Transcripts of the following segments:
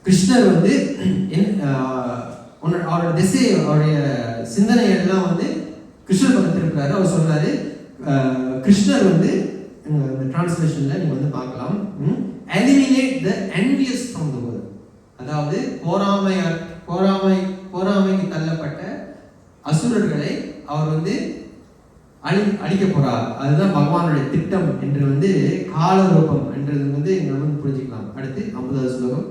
கிருஷ்ணர் வந்து அவரோட திசை, அவருடைய சிந்தனை எல்லாம் வந்து கிருஷ்ணர் பக்கம் திருப்புறாரு. அவர் சொல்றாரு, கிருஷ்ணர் வந்து இந்த டிரான்ஸ்லேஷன்ல நீங்க வந்து பார்க்கலாம், eliminate the envious from the world. அதாவது போராமைக்கு தள்ளப்பட்ட அசுரர்களை அவர் வந்து அழிக்க போறார். அதுதான் பகவானுடைய திட்டம் என்று வந்து காலரூபம் என்றது வந்து இங்க வந்து புரிஞ்சுக்கலாம். அடுத்து 50வது ஸ்லோகம்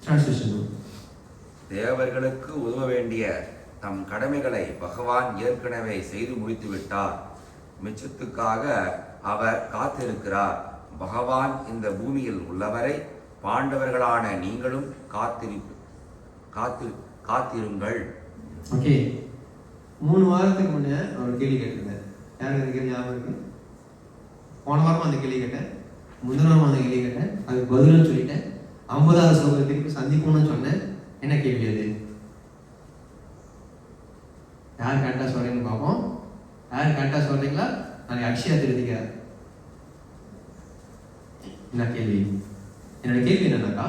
டிரான்ஸ்லேஷன். தேவர்களுக்கு உதவ வேண்டிய தம் கடமைகளை பகவான் ஏற்கனவே செய்து முடித்து விட்டார். மிச்சத்துக்காக அவர் காத்திருக்கிறார். பகவான் இந்த பூமியில் உள்ளவரை பாண்டவர்களான நீங்களும் காத்திருங்கள். ஓகே, 3 வாரத்துக்கு முன்னே அவர் கேள்வி கேட்டிருந்தார். யாருக்கு அந்த கேள்வி ஞாபகம் இருக்கு? போன வாரமும் அந்த கேள்வி கேட்டேன், முந்தின வாரமும் அந்த கேள்வி கேட்டேன், அதுக்கு பதிலும் சொல்லிட்டேன். 50வது ஸ்லோகத்தை திருப்பி சந்திப்போம்னு சொன்னேன். என்ன கேள்வி அது? யார் கரெக்டாக சொல்றீங்கன்னு பார்ப்போம். யார் கரெக்டாக சொல்றீங்களா? நாளைக்கு அக்ஷயா திருதிக்கிறார். என்ன கேள்வி? என்னோட கேள்வி என்னன்னாக்கா,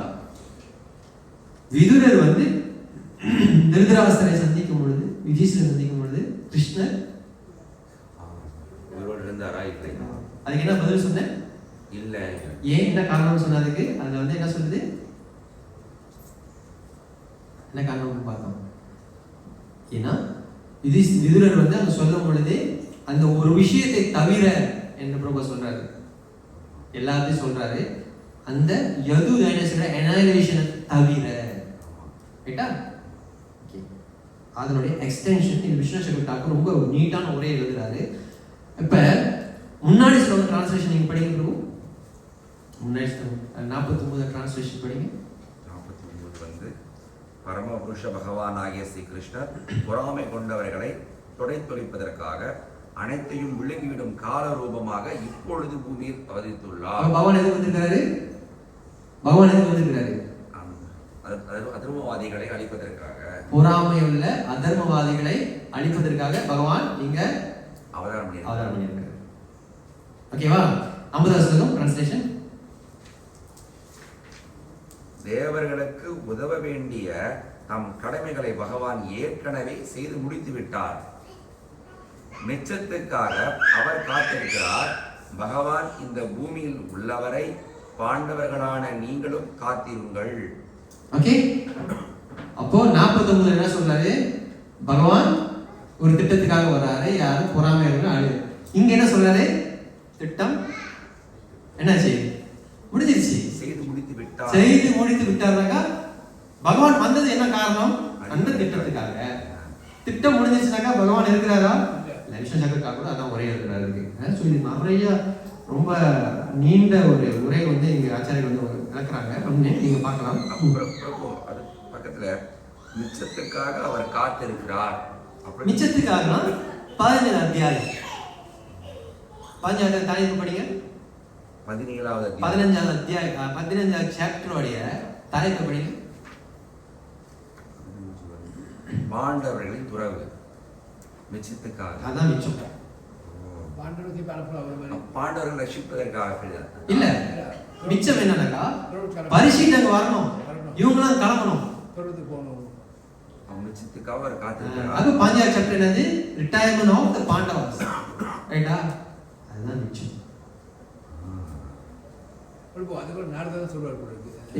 விதுரர் வந்து திருதராஷ்டிரரை சந்திக்கும் பொழுது, யுதிஷ்டிரரை சந்திக்கும் பொழுது கிருஷ்ணர் அதுக்கு என்ன பதில் சொன்னேன்? இல்ல. ஏன், என்ன காரணம் சொன்னதுக்கு? அதுல வந்து என்ன சொல்லுது, என்ன காரணம் பார்த்தோம். ஏன்னா விதுரர் வந்து அங்க சொல்லும் பொழுது அந்த ஒரு விஷயத்தை தவிர என்று பிரபு சொல்றாரு, எல்லாத்தையும் சொல்றாரு, அந்த யது டைனஸ்டியோட அனலைசேஷனை தவிர. ரைட்டா? ஓகே, அதனுடைய எக்ஸ்டென்ஷன் இந்த விஸ்வநாத் டாக்கூர் ரொம்ப நீட்டான உரை எழுதுறாரு. இப்ப முன்னாடி சொல்ற டிரான்ஸ்லேஷன் நீங்க படிங்க பிரபு. முன்னாடி 49 டிரான்ஸ்லேஷன் படிங்க. 49 வந்து பரமபுருஷ பகவான் ஆகிய ஸ்ரீ கிருஷ்ணர் பொறாமை கொண்டவர்களை தொலைப்பதற்காக அனைத்தையும் விழுங்கிவிடும் கால ரூபமாக இப்பொழுது பூமியில் அவதரித்துள்ளார். பகவான் எதுக்கு வந்திருக்காரு? பகவான் எதுக்கு வந்திருக்காரு? அதர்மவாதிகளை அழிப்பதற்காக, பொறாமை உள்ள அதர்மவாதிகளை அழிப்பதற்காக பகவான் இங்க அவதாரம் பண்ணியிருக்காரு. ஓகேவா? 50வது ஸ்லோகம் டிரான்ஸ்லேஷன். தேவர்களுக்கு உதவ வேண்டிய தம் கடமைகளை பகவான் ஏற்கனவே செய்து முடித்து விட்டார். மிச்சத்துக்காக அவர் காத்திருக்கிறார். பகவான் இந்த பூமியில் உள்ளவரை பாண்டவர்களான நீங்களும் காத்திருங்கள். ஓகே, அப்போ 49 என்ன சொல்றாரு? பகவான் ஒரு திட்டத்துக்காக வர்றாரு. யாரும் பொறாமை அழு. இங்க என்ன சொல்றாரு? திட்டம் என்னாச்சு? முடிஞ்சிருச்சு. செய்து முடித்து விட்டாருனாக்கா பகவான் வந்தது என்ன காரணம்? அந்த திட்டத்துக்காக. திட்டம் முடிஞ்சிருச்சுனாக்கா பகவான் இருக்கிறாரா? விஸ்வநாத் கூட அதான் உரை எழுதுறாரு. சொல்லி நிறைய ரொம்ப நீண்ட ஒரு உரை வந்து இங்க ஆச்சாரியர் வந்து விளக்குறாங்க. நீங்க பார்க்கலாம். அது பக்கத்துல மிச்சத்துக்காக அவர் காத்திருக்கிறார். மிச்சத்துக்காக 15 அத்தியாயம் 15 தலைப்பு படிங்க. 15வது அத்தியாயம் 15வது சாப்டரோடைய தலைப்பு படிங்க. பாண்டவர்களின் துறவு. மிச்சத்துக்காக, அதான் மிச்சம். பாண்டவர்கள் ரட்சிப்பதற்காக இல்ல. மிச்சம் என்னன்னாக்கா பரிசீலனை வரணும், இவங்களும் கிளம்பணும். மிச்சத்துக்காக அவர் காத்திருக்கிறார். அது 15வது சாப்டர் என்னது? Retirement of the Pandavas. ரைட்டா? அதுதான் மிச்சம்.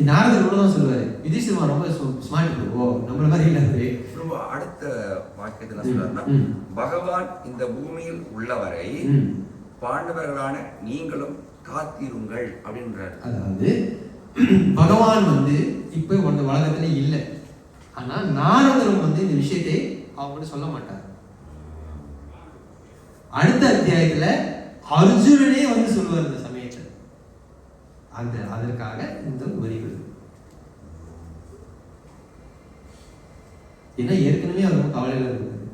நாரதர் கூட தான் சொல்லுவாரு. யுதிஷ்டிரர் ரொம்ப ஸ்மார்ட். நம்மள மாதிரி இல்ல. ரொம்ப அடுத்த வாக்கியத்துல சொல்றாருன்னா, பகவான் இந்த பூமியில் உள்ளவரை பாண்டவர்களான நீங்களும் காத்திருங்கள் அப்படின்றாரு. அதாவது பகவான் வந்து இப்ப இந்த உலகத்துல இல்ல. ஆனா நாரதரும் வந்து இந்த விஷயத்தை அவங்க சொல்ல மாட்டார். அடுத்த அத்தியாயத்துல அர்ஜுனனே வந்து சொல்லுவார் இந்த சமயத்துல. அதற்காக இந்த வரிகள். ஏன்னா ஏற்கனவே அவர் ரொம்ப கவலையில இருக்காரு.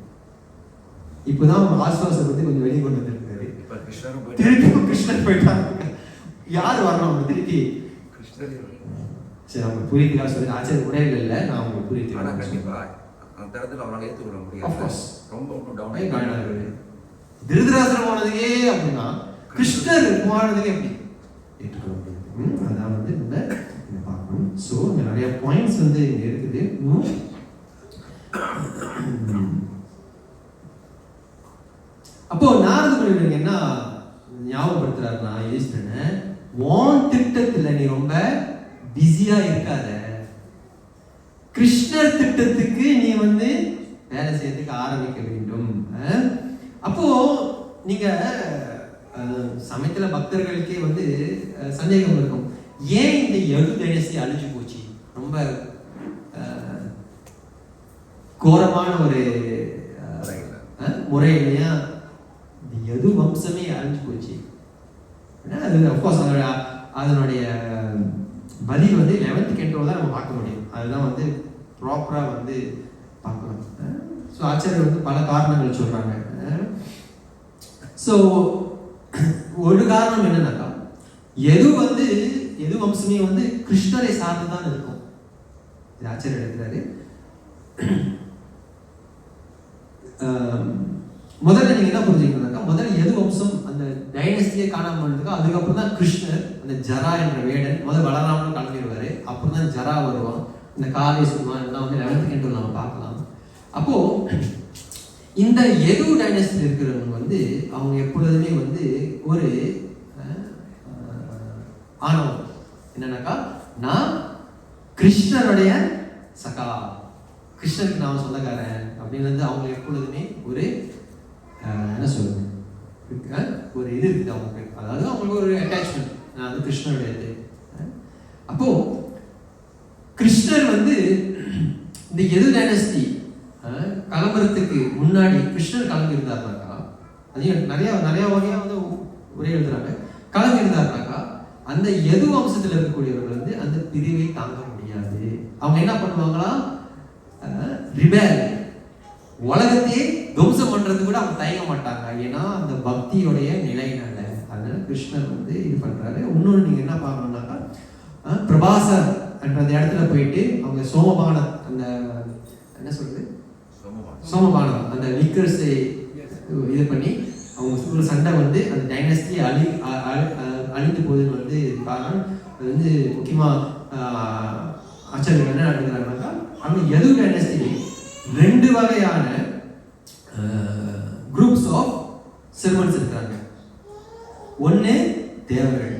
இப்பதான் ஆஸ்வாசத்தை பத்தி கொஞ்சம் வெளியே கொண்டு வந்திருக்காரு. திருப்பி கிருஷ்ணர் போயிட்டாங்க. யார் வரணும் திருப்பி? கிருஷ்ணர். சரி, அவங்க புரியுதுக்காக சொல்லி ஆச்சரிய உரைகள் இல்லை. நான் அவங்க புரியுது. கண்டிப்பா அந்த இடத்துல அவனால ஏற்றுக்கொள்ள முடியாது. ரொம்ப டவுன் திருதராஷ்டிரம் போனதுக்கே அப்படின்னா கிருஷ்ணர் போனதுக்கே எப்படி ஏற்றுக்கொள்ள முடியாது? அதான் வந்து நம்ம பார்க்கணும். ஸோ இங்கே நிறைய பாயிண்ட்ஸ் வந்து இங்கே இருக்குது. அப்போ நாரத முனிவர் என்ன ஞாபகப்படுத்துறாருன்னா, ஈஸ்வரனை உன் திட்டத்துல நீ ரொம்ப பிஸியா இருக்காத, கிருஷ்ணர் திட்டத்துக்கு நீ வந்து வேலை செய்யறதுக்கு ஆரம்பிக்க வேண்டும். அப்போ நீங்க சமயத்துல பக்தர்களுக்கே வந்து சந்தேகம் இருக்கும், ஏன் இந்த யது டைனஸ்டி அழிஞ்சு போச்சு, ரொம்ப கோரமான ஒரு முறையிலையா யது வம்சமே அழிஞ்சு போச்சு. அது அஃப்கோர்ஸ் அதனுடைய பதில் வந்து 11th canto தான் நம்ம பார்க்க முடியும். அதுதான் வந்து ப்ராப்பரா வந்து பார்க்கலாம். ஸோ ஆச்சாரியர் வந்து பல காரணங்கள் சொல்றாங்க. ஸோ ஒரு காரணம் என்னன்னாக்கா, எது வம்சமே வந்து கிருஷ்ணரை சார்ந்துதான் இருக்கும். இது ஆச்சாரியர் எடுக்கிறாரு. முதல்ல நீங்க என்ன புரிஞ்சுக்கணும்னாக்கா, முதல்ல எது வம்சம் அந்த டைனஸ்டியே காணாம இருந்ததுக்கோ அதுக்கப்புறம் தான் கிருஷ்ணர் அந்த ஜரா என்ற வேடன் முதல் வளராமலும் கிளம்பிடுவாரு. அப்புறம் தான் ஜரா வருவான். இந்த காலை சும்மா இதெல்லாம் வந்து 11th canto நம்ம பார்க்கலாம். அப்போ இந்த எது டைனஸ்டியில் இருக்கிறவங்க வந்து அவங்க எப்பொழுதுமே வந்து ஒரு ஆணவம் என்னன்னாக்கா, நான் கிருஷ்ணருடைய சகா, கிருஷ்ணருக்கு நான் சொந்தக்காரன் அப்படின்னு வந்து அவங்க எப்பொழுதுமே ஒரு என்ன சொல்றது, ஒரு இது இருக்குது அவங்களுக்கு. அதாவது அவங்களுக்கு ஒரு அட்டாச்மெண்ட், நான் வந்து கிருஷ்ணருடையது. அப்போ கிருஷ்ணர் வந்து இந்த எது டைனஸ்டி கிளம்புறதுக்கு முன்னாடி கிருஷ்ணர் கிளம்பி இருந்தாருனாக்கா, அதையும் நிறைய வகையா வந்து ஒரே எழுதுறாங்க, கிளம்பி இருந்தாருனாக்கா அந்த எது வம்சத்தில் இருக்கக்கூடியவர்கள் வந்து அந்த பிரிவை தாங்க முடியாது. அவங்க என்ன பண்ணுவாங்களா, ரிபேல், உலகத்தையே துவம்சம் பண்றது கூட அவங்க தயங்க மாட்டாங்க. ஏன்னா அந்த பக்தியோடைய நிலையினால. அதனால கிருஷ்ணர் வந்து இது பண்றாரு. இன்னொன்று நீங்க என்ன பார்க்கணும்னாக்கா, பிரபாசர் என்ற அந்த இடத்துல போயிட்டு அவங்க சோமபானம், அந்த என்ன சொல்றது, சோமபானம் அந்த லிக்கர்ஸை இது பண்ணி அவங்க சண்டை வந்து அந்த டைனஸ்டி அழிந்து போகுதுன்னு வந்து காரணம். அது வந்து முக்கியமா ஆச்சாரியர்கள் என்ன நடத்துகிறாங்கன்னாக்கா, அவங்க எது டைனஸ்டி 2 வகையான குரூப்ஸ் ஆஃப் செர்வன்ட்ஸ் இருக்காங்க. ஒன்று தேவர்கள்,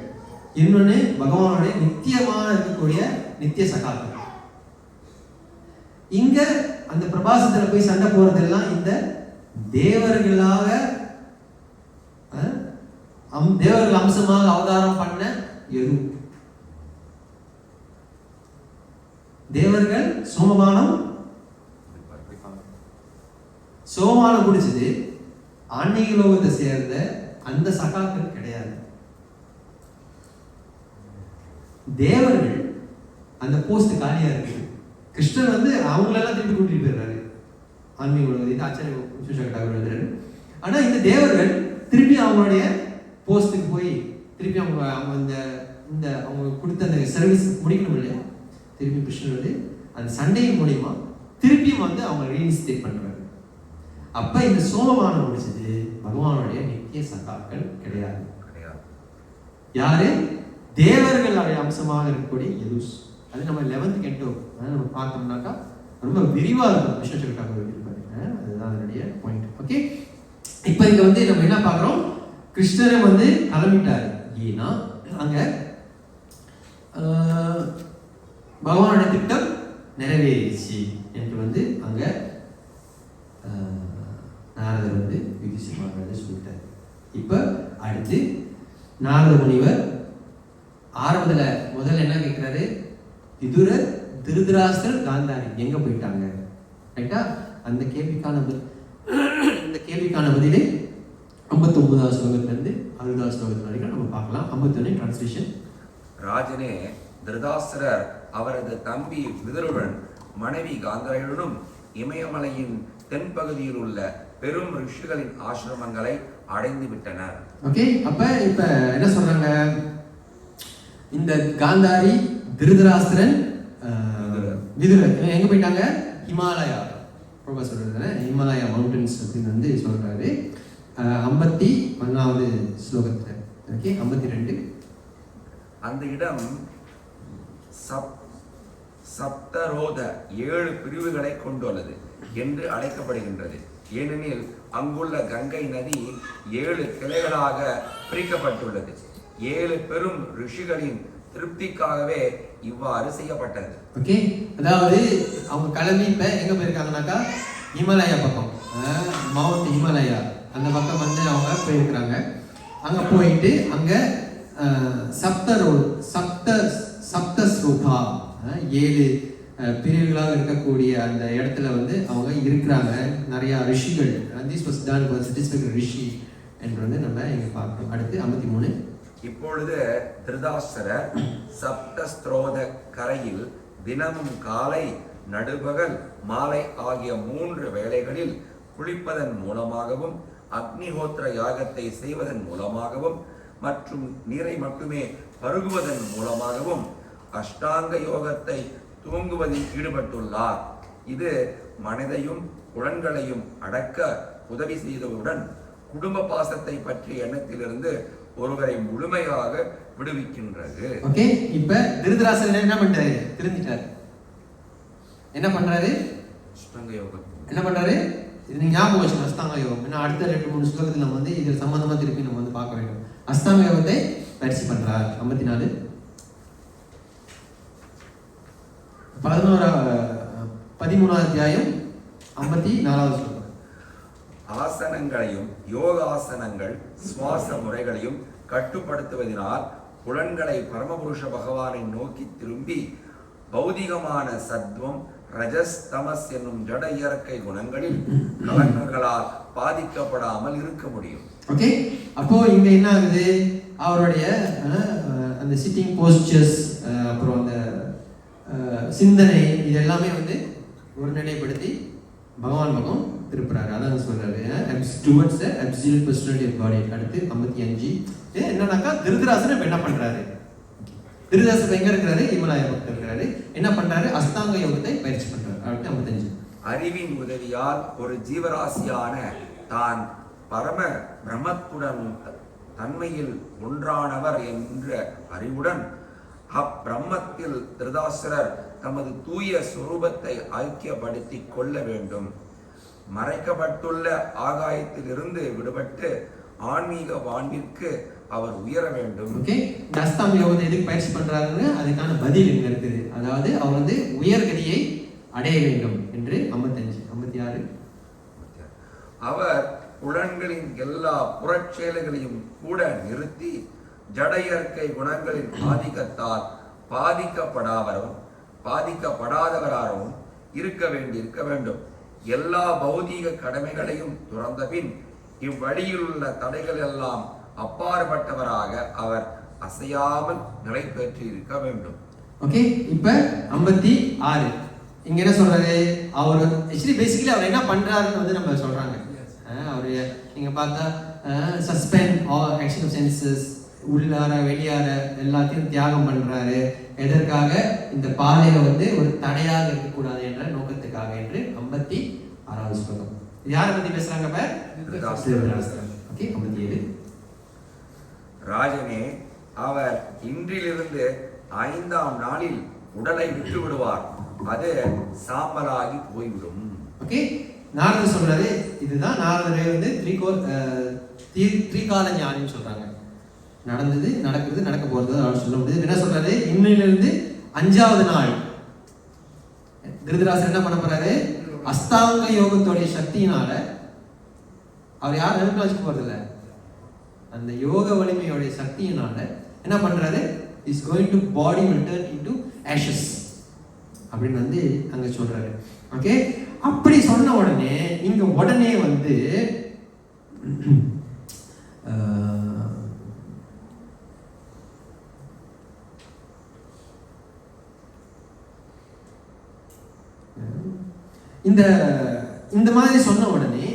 இன்னொன்று பகவானுடைய நித்தியமான இருக்கக்கூடிய நித்திய சகாக்கள். இங்க அந்த பிரபாசத்துல போய் சண்டை போறதெல்லாம் இந்த தேவர்களாக தேவர்கள் அம்சமாக அவதாரம் பண்ண எது தேவர்கள் சோமபானம் குடிச்சது ஆன்மீக லோகத்தை சேர்ந்த அந்த சகாக்கள் கிடையாது. தேவர்கள் அந்த போஸ்ட் காலியா இருக்கு. கிருஷ்ணர் வந்து அவங்களெல்லாம் திருப்பி கூட்டிட்டு போயிடுறாரு ஆன்மீக உலகத்தை. ஆச்சாரிய சுஷகட்டாக எழுதுறாரு. ஆனா இந்த தேவர்கள் திருப்பி அவங்களுடைய போஸ்ட்டுக்கு போய் திருப்பி அவங்க இந்த அவங்க கொடுத்த அந்த சர்வீஸ் முடிக்கணும் இல்லையா, திருப்பி கிருஷ்ணர் வந்து அந்த சண்டையின் மூலியமா திருப்பியும் வந்து அவங்க ரீஇன்ஸ்டேட் பண்றாரு. அப்ப இந்த சோமபானம் முடிச்சது பகவானுடைய நித்திய சகாக்கள் கிடையாது. யாரு? தேவர்களுடைய அம்சமாக இருக்கக்கூடிய யதுஸ். அது நம்ம 11th canto நம்ம பார்த்தோம்னாக்கா ரொம்ப விரிவா இருக்கும். விஸ்வசகட்டாக இருப்பாரு. அதுதான் அதனுடைய பாயிண்ட். ஓகே, இப்போ இங்க வந்து நம்ம என்ன பார்க்குறோம், கிருஷ்ணரை வந்து கிளம்பிட்டாரு. ஏன்னா அங்க பகவானுடைய திட்டம் நிறைவேறிச்சு என்று வந்து அங்க நாரதர் வந்து யுதிஷ்டிரரை சொல்லிட்டார். இப்ப அடுத்து நாரத முனிவர் ஆரம்பத்துல முதல்ல என்ன கேட்கிறாரு, விதுரர், திருதராஷ்டிரர், காந்தாரி எங்க போயிட்டாங்க, ரைட்டா? அந்த கேள்விக்கான பதிலே 59வது ஸ்லோகத்துல இருந்து 60வது ஸ்லோகத்து வரைக்கும் நம்ம பார்க்கலாம். 51 டிரான்ஸ்லேஷன். ராஜனே, திருதராஷ்டிரர் அவரது தம்பி விதுருடன் மனைவி காந்தாரியுடனும் இமயமலையின் தென்பகுதியில் உள்ள பெரும் ரிஷிகளின் ஆசிரமங்களை அடைந்து விட்டனர். ஓகே, அப்ப இப்ப என்ன சொல்றாங்க, இந்த காந்தாரி, திருதராஷ்டிரன், விதுரர் எங்க போயிட்டாங்க? ஹிமாலயா. சொல்றது ஹிமாலயா மவுண்டன்ஸ் அப்படின்னு வந்து சொல்றாரு 51வது ஸ்லோகத்துல. ஓகே, 52 அந்த இடம் சப்தரோத 7 பிரிவுகளை கொண்டுள்ளது என்று அழைக்கப்படுகின்றது. ஏனெனில் அங்குள்ள கங்கை நதி 7 கிளைகளாக பிரிக்கப்பட்டுள்ளது. 7 பெரும் ரிஷிகளின் திருப்திக்காகவே இவ்வாறு செய்யப்பட்டது. ஓகே, அதாவது அவங்க கிளம்பி இப்ப எங்க போயிருக்காங்கனாக்கா ஹிமாலயா பக்கம், மவுண்ட் ஹிமாலயா அந்த பக்கம் வந்து அவங்க போயிருக்கிறாங்க. அங்க போயிட்டு அங்க சப்தஸ்ரூபா 7 பிரிவுகளாக இருக்கக்கூடிய அந்த இடத்துல வந்து அவங்க இருக்கிறாங்க. நிறைய ரிஷிகள், this was done for satisfying rishi என்று வந்து நம்ம இங்க பார்க்கிறோம். அடுத்து 53. இப்பொழுது திருதாசரர் சப்தஸ்ரோத கரையில் தினமும் காலை, நடுபகல், மாலை ஆகிய 3 வேளைகளில் குளிப்பதன் மூலமாகவும் அக்னிஹோத்திர யாகத்தை செய்வதன் மூலமாகவும் மற்றும் நீரை மட்டுமே பருகுவதன் மூலமாகவும் அஷ்டாங்க யோகத்தை தூங்குவதில் ஈடுபட்டுள்ளார். இது மனதையும் புலன்களையும் அடக்க உதவி செய்தவுடன் குடும்ப பாசத்தை பற்றிய எண்ணத்திலிருந்து ஒருவரை முழுமையாக விடுவிக்கின்றது. ஓகே, இப்ப திருதராசர் என்ன பண்றாரு? திருந்திட்டாரு. என்ன பண்றாரு? அஷ்டாங்க யோகம் என்ன பண்றாரு? இது ஞாபகம் வச்சுக்கணும். அஷ்டாங்க யோகம் என்ன அடுத்த 2-3 ஸ்லோகத்துல நம்ம வந்து இது சம்பந்தமா திருப்பி நம்ம வந்து பார்க்க வேண்டும். அஷ்டாங்க யோகத்தை பயிற்சி பண்றார். 54 13வது அத்தியாயம் 54வது ஸ்லோகம். ஆசனங்களையும் யோகாசனங்கள் சுவாச முறைகளையும் கட்டுப்படுத்துவதனால் புலன்களை பரமபுருஷ பகவானை நோக்கி திரும்பி பௌதிகமான சத்வம், ரஜஸ், தமஸ் என்னும் ஜட இயற்கை குணங்களில் கலங்கங்களால் பாதிக்கப்படாமல் இருக்க முடியும். ஓகே, அப்போ இங்க என்ன ஆகுது? அவருடைய அந்த சிட்டிங் போஸ்டர்ஸ், அப்புறம் அந்த சிந்தனை, இது எல்லாமே வந்து ஒரு நிலைப்படுத்தி பகவான் பக்கம் திருப்புறாரு. அதான் சொல்றாரு towards the absolute personality of God. அடுத்து 55 என்னன்னாக்கா திருதராசன் என்ன பண்றாரு? திருதராசன் எங்க இருக்கிறாரு? ஹிமாலய பக்கத்துல இருக்கிறாரு. என்ன பண்றாரு? அஷ்டாங்க யோகத்தை பயிற்சி பண்றாரு. அடுத்து 55 அறிவின் உதவியால் ஒரு ஜீவராசியான தான் பரம பிரம்மத்துடன் தன்மையில் ஒன்றானவர் என்ற அறிவுடன் அப்பிரம்மத்தில் திருதாசரர் தமது தூய சுரூபத்தை ஐக்கியப்படுத்தி கொள்ள வேண்டும். மறைக்கப்பட்டுள்ள ஆகாயத்திலிருந்து விடுபட்டு ஆன்மீக வாழ்விற்கு அவர் உயர வேண்டும். ஓகே, அஷ்டாங்க யோகத்தை எதுக்கு பயிற்சி பண்றாருன்னு அதுக்கான பதில் இங்க இருக்குது. அதாவது அவர் வந்து உயர்கதியை அடைய வேண்டும் என்று 55 56 அவர் புலன்களின் எல்லா புறச்செயல்களையும் கூட நிறுத்தி ஜட இயற்கை குணங்களின் ஆதிக்கத்தால் பாதிக்கப்படாதவராகவும் இருக்க வேண்டும். எல்லா பௌதீக கடமைகளையும் துறந்த பின் இவ்வழியில் உள்ள தடைகள் எல்லாம் அப்பாற்பட்டவராக அவர் அசையாமல் நிலை பெற்று இருக்க வேண்டும். ஓகே, இப்ப 56 இங்க என்ன சொல்றாரு? அவர் பேசிக்கலி அவர் என்ன பண்றாருன்னு வந்து நம்ம சொல்றாங்க. அவரு நீங்க பார்த்தா suspend all action of senses, உள்ளார வெளியார எல்லாத்தையும் தியாகம் பண்றாரு. எதற்காக? இந்த பாதையில வந்து ஒரு தடையாக இருக்கக்கூடாது என்ற நோக்கத்துக்காக என்று 56வது ஸ்லோகம். யாரை பத்தி பேசுறாங்க? ஓகே, 57 ராஜனே, அவர் இன்றிலிருந்து 5ஆம் நாளில் உடலை விட்டு விடுவார். அது சாம்பலாகி போய்விடும். ஓகே, நாரதர் சொல்றாரு. இதுதான் நாரதரே வந்து திரிகால ஞானின்னு சொல்றாங்க. நடந்தது, நடக்குது, நடக்க போறது அவர் சொல்ல முடியாது. என்ன சொல்றாரு? இன்னிலிருந்து 5வது நாள் திருதராசர் என்ன பண்ண போறாரு? அஷ்டாங்க யோகத்தோடைய சக்தியினால அவர் யாரும் நினைப்பு வச்சுக்க போறது இல்ல, அந்த யோக வலிமையோடைய சக்தியினால என்ன பண்றாரு? Is going to body will turn into ashes அப்படின்னு வந்து அங்க சொல்றாரு. ஓகே, அப்படி சொன்ன உடனே இங்க உடனே வந்து இந்த மாதிரி சொன்ன உடனே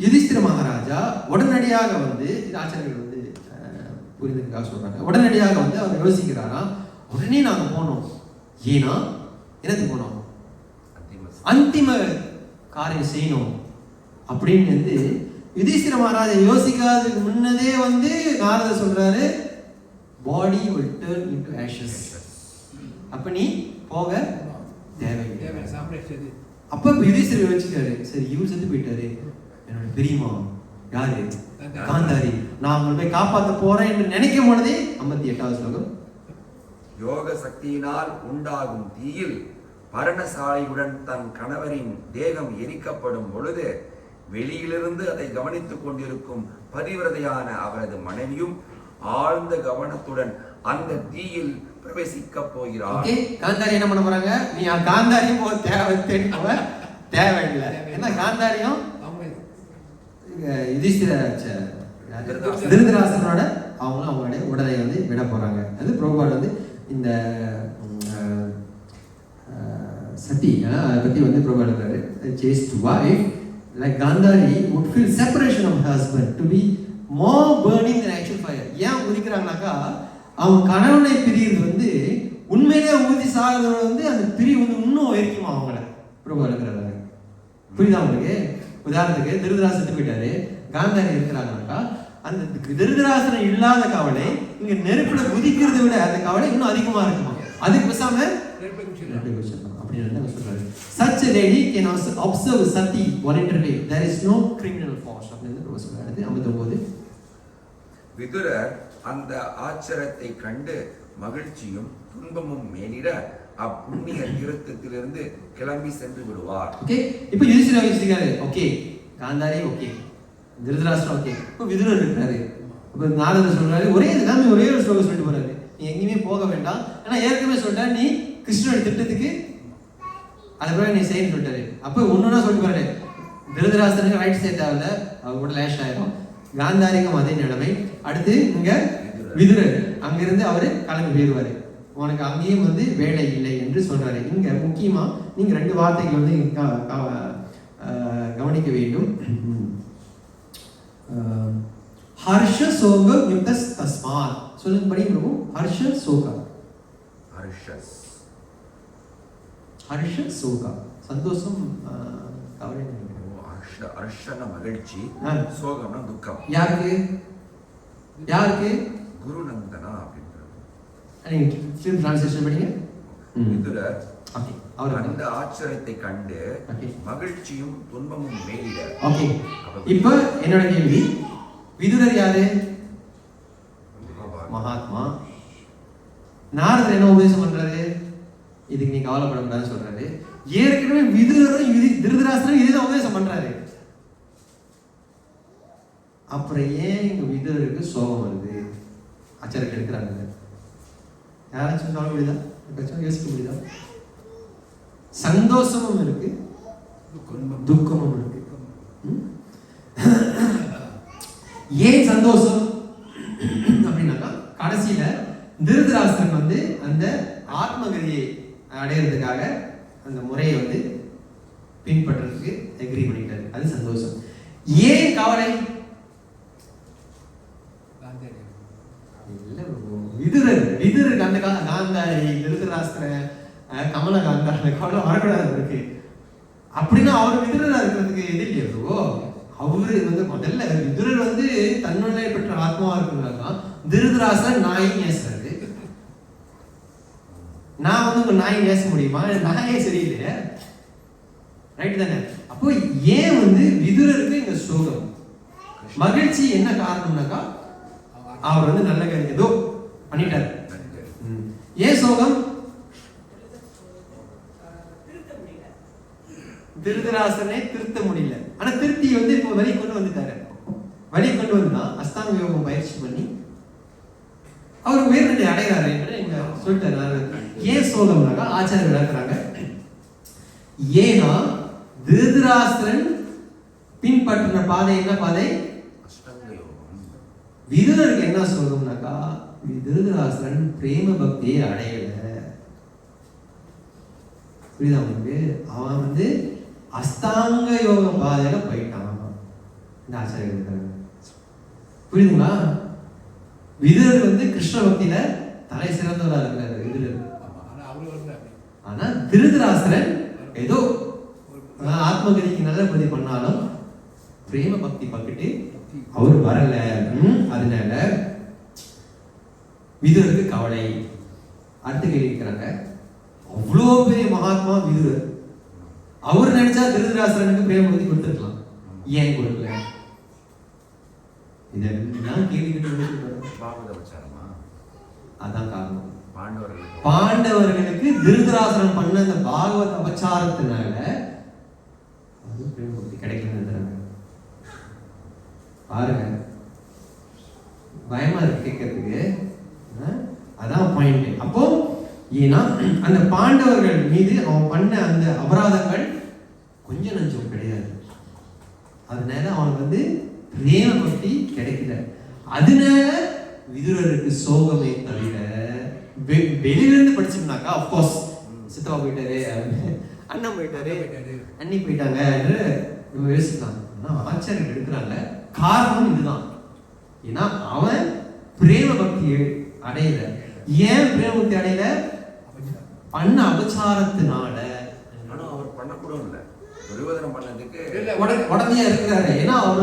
யுதிஷ்டிர மகாராஜா உடனடியாக வந்து, இது ஆச்சாரியர்கள் வந்து புரிந்துக்காக சொல்றாங்க, உடனடியாக வந்து அவர் யோசிக்கிறாராம். உடனே நாங்க போனோம். ஏன்னா என்னது போனோம்? அந்திம காரியம் செய்யணும் அப்படின்னு வந்து யுதிஷ்டிர மகாராஜா யோசிக்காததுக்கு முன்னதே வந்து நாரதர் சொல்றாரு, body will turn into ashes. அப்ப நீ போக தேவையில்லை. அப்ப யுதிஷ்டிரர் யோசிச்சாரு, சரி இவர் செத்து போயிட்டாரு, என்னோட பெரியமா யாரு, காந்தாரி, நான் உங்களை போய் காப்பாற்ற போறேன் என்று நினைக்கும் பொழுதே 58வது ஸ்லோகம், யோக சக்தியினால் உண்டாகும் தீயில் பரணசாலியுடன் தன் கணவரின் தேகம் எரிக்கப்படும் பொழுது வெளியிலிருந்து அதை கவனித்துக் கொண்டிருக்கும் பதிவிரதையான அவரது மனைவியும் ஆழ்ந்த கவனத்துடன் அந்த தீயில் பிரவேசிக்க போகிறார். காந்தாரி என்ன பண்ண போறாங்க? நீ காந்தாரியும் போக தேவையில்லை. என்ன காந்தாரியும் திருதராஷ்டிரனோட அவங்களுடைய உடலை வந்து விட போறாங்க. அது பிரபுபாட் வந்து இந்த சதி அதை பத்தி வந்து பிரபுபாட் இருக்காரு. Says to wife like Gandhari would feel separation of husband to be more burning than actual fire. ஏன் உதிக்கிறாங்கனாக்கா அவங்க கணவனை பிரியுது வந்து உண்மையிலே ஊதி சாகிறதோட வந்து அந்த பிரிவு வந்து இன்னும் உயர்க்குமா அவங்கள பிரபுபாட் இருக்கிறாங்க. புரியுதா உங்களுக்கு? உதாரணத்துக்கு திருதராஷ்டிரன் செத்து போயிட்டாரு, காந்தாரி இருக்கிறாங்கனாக்கா அந்த திருதராஷ்டிரன் இல்லாத கவலை இங்க நெருப்புல குதிக்கிறத விட அந்த கவலை இன்னும் அதிகமா இருக்குமா. அதுக்கு பேசாம அப்படின்னு சொல்றாரு. Such a lady can also observe sati voluntarily. There is no criminal force. அப்படின்னு சொல்றாரு. 59 விதுரர் அந்த ஆச்சரியத்தை கண்டு மகிழ்ச்சியும் துன்பமும் மேலிட அப்புண்ணிய தீர்த்தத்திலிருந்து கிளம்பி சென்று விடுவார். ஓகே, இப்போ யுதிஷ்டிரர் யோசிக்கிறாரு, okay Gandhari okay, Dhritarashtra okay, இப்போ விதுரர் இருக்காரு. இப்போ நாரதர் சொல்றாரு, ஒரே ஒரு ஸ்லோகம் சொல்லிட்டு போறாரு, நீ எங்கேயுமே போக வேண்டாம், ஏன்னா ஏற்கனவே சொல்லிட்டா நீ கிருஷ்ணோட திட்டத்துக்கு அதுக்கப்புறம் நீ செய்யன்னு சொல்லிட்டாரு. அப்போ ஒன்னொன்னா சொல்லிட்டு போறாரு, திருதராஷ்டிரனுக்கு ரைட் சைட் தேவையில்ல, அவங்க கூட லேஷ் ஆயிரும், காந்தாரிக்கும் அதே நிலைமை. அடுத்து இங்க விதுரர் அங்கிருந்து அவரு கிளம்பி போயிடுவாரு, உனக்கு அங்கேயும் வந்து வேலை இல்லை என்று சொல்றாரு. இங்க முக்கியமா நீங்க 2 வார்த்தைகள் வந்து கவனிக்க வேண்டும். ஹர்ஷ சோக யுக்தஸ் தஸ்மாத் சொல்லுங்க, படிங்க. ஹர்ஷ சோக, ஹர்ஷ சோக சந்தோஷம் கவலை, ஹர்ஷன மகிழ்ச்சி, சோகம்னா துக்கம். யாருக்கு யாருக்கு? குருநந்தனா அப்படின்றது. ஃபிலிம் டிரான்ஸ்லேஷன் படிங்க. விதுரர் ஓகே, அவர் அந்த ஆச்சரியத்தை கண்டு மகிழ்ச்சியும் துன்பமும் மேலிட. ஓகே, இப்போ என்னோட கேள்வி, விதுரர் யாரு? மகாத்மா. நாரதர் என்ன உபதேசம் பண்றாரு? இதுக்கு நீ கவலைப்படக்கூடாதுன்னு சொல்றாரு. ஏற்கனவே விதுரரும் திருதராஷ்டிரனும் இதுதான் உபதேசம் பண்றாரு. அப்புறம் ஏன் இங்க விதுரருக்கு சோகம் வருது? ஆச்சாரியர்கள் இருக்கிறாங்க, யாராச்சும் சொல்ல முடியுதா? யோசிக்க முடியுதா? சந்தோஷமும் இருக்கு, துக்கமும் இருக்கு. ஏன் சந்தோஷம் அப்படின்னாக்கா கடைசியில திருதராஷ்டிரன் வந்து அந்த ஆத்மகதியை அடையிறதுக்காக அந்த முறையை வந்து பின்பற்றதுக்கு எக்ரி பண்ணிட்டாரு, அது சந்தோஷம். ஏன் கவலை? விதுரருக்கு அந்த காந்தாரி, திருதராஷ்டிரன், கமலகாந்தா கவலை வரக்கூடாது இருக்கு. அப்படின்னா அவர் விதுரரா இருக்கிறதுக்கு இது இல்லையோ. அவரு வந்து முதல்ல விதுரர் வந்து தன்னுடைய பெற்ற ஆத்மாவா இருக்கிறாங்க, திருதராஷ்டிரன் நாயை நேசுறாரு. நான் வந்து உங்க நாயை நேச முடியுமா? நாயே சரியில்லையே, ரைட் தானே? அப்போ ஏன் வந்து விதுரருக்கு இங்க சோகம்? மகிழ்ச்சி என்ன காரணம்னாக்கா அவர் வந்து நல்ல காரியம் ஏதோ பண்ணிட்டாரு. ஏன் சோகம்? திருதராஷ்டிரனை திருத்த முடியல. ஆனா திருத்தி வந்து இப்போ வழி கொண்டு வந்துட்டாரு. வழி கொண்டு வந்தா அஷ்டாங்க யோகம் பயிற்சி பண்ணி அவர் உயர்நிலை அடைகிறாரு என்று இங்க சொல்லிட்டாரு. ஏன் சோகம்னாக்கா ஆச்சாரிய விளக்குறாங்க, ஏன்னா திருதராஷ்டிரன் பின்பற்றின பாதை என்ன பாதை? விதுரருக்கு என்ன சோகம்னாக்கா திருதராஷ்டிரன் பிரேம பக்தியை அடையல. புரியுதா உங்களுக்கு? அவன் வந்து அஷ்டாங்க யோக பாதையில போயிட்டான். இந்த ஆச்சாரியர் இருக்காங்க, புரியுதுங்களா? விதுரர் வந்து கிருஷ்ண பக்தியில தலை சிறந்தவரா இருக்கிறாரு விதுரர். ஆனா திருதராஷ்டிரன் ஏதோ ஆத்மகதிக்கு நல்ல பதி பண்ணாலும் பிரேம பக்தி பக்கிட்டு அவர் வரல. அதனால விதுரருக்கு கவலை. அடுத்த கேள்வி இருக்கிறாங்க, அவ்வளோ பெரிய மகாத்மா விதுரர், அவர் நினைச்சா திருதராஷ்டிரனுக்கு பிரேமபக்தி கொடுத்துருக்கலாம், ஏன் கொடுக்கல? இதெல்லாம் கேள்வி. அதான் காரணம். பாண்டவர்களுக்கு திருதராஷ்டிரன் பண்ண அந்த பாகவத அபச்சாரத்தினால பிரேமபக்தி கிடைக்கலன்னு பாருங்க. பயமா இருக்கு கேட்கறதுக்கு. அதான் பாயிண்ட். அப்போ ஏன்னா அந்த பாண்டவர்கள் மீது அவன் பண்ண அந்த அபராதங்கள் கொஞ்சம் நஞ்சம் கிடையாது. அதனால அவனுக்கு பிரேம பக்தி கிடைக்கல. அதனால விதுரருக்கு சோகமே தவிர, வெளியிலிருந்து படிச்சோம்னாக்கா அப்கோர்ஸ் சித்தப்பா போயிட்டாரு, அண்ணன் போயிட்டாரு, அண்ணி போயிட்டாங்க நம்ம யோசிக்கலாம். ஆச்சாரியர்கள் எடுக்கிறாங்க. காரணம் இதுதான். ஏன்னா அவன் பிரேம பக்தி அடையல. ஏன் பிரேம பக்தி அடையல? பண்ண அபச்சாரத்தினால. அவர் பண்ண கூட இல்ல, துரியோதனம் பண்ணதுக்கு உடனே இருக்கிறாரு. ஏன்னா அவர்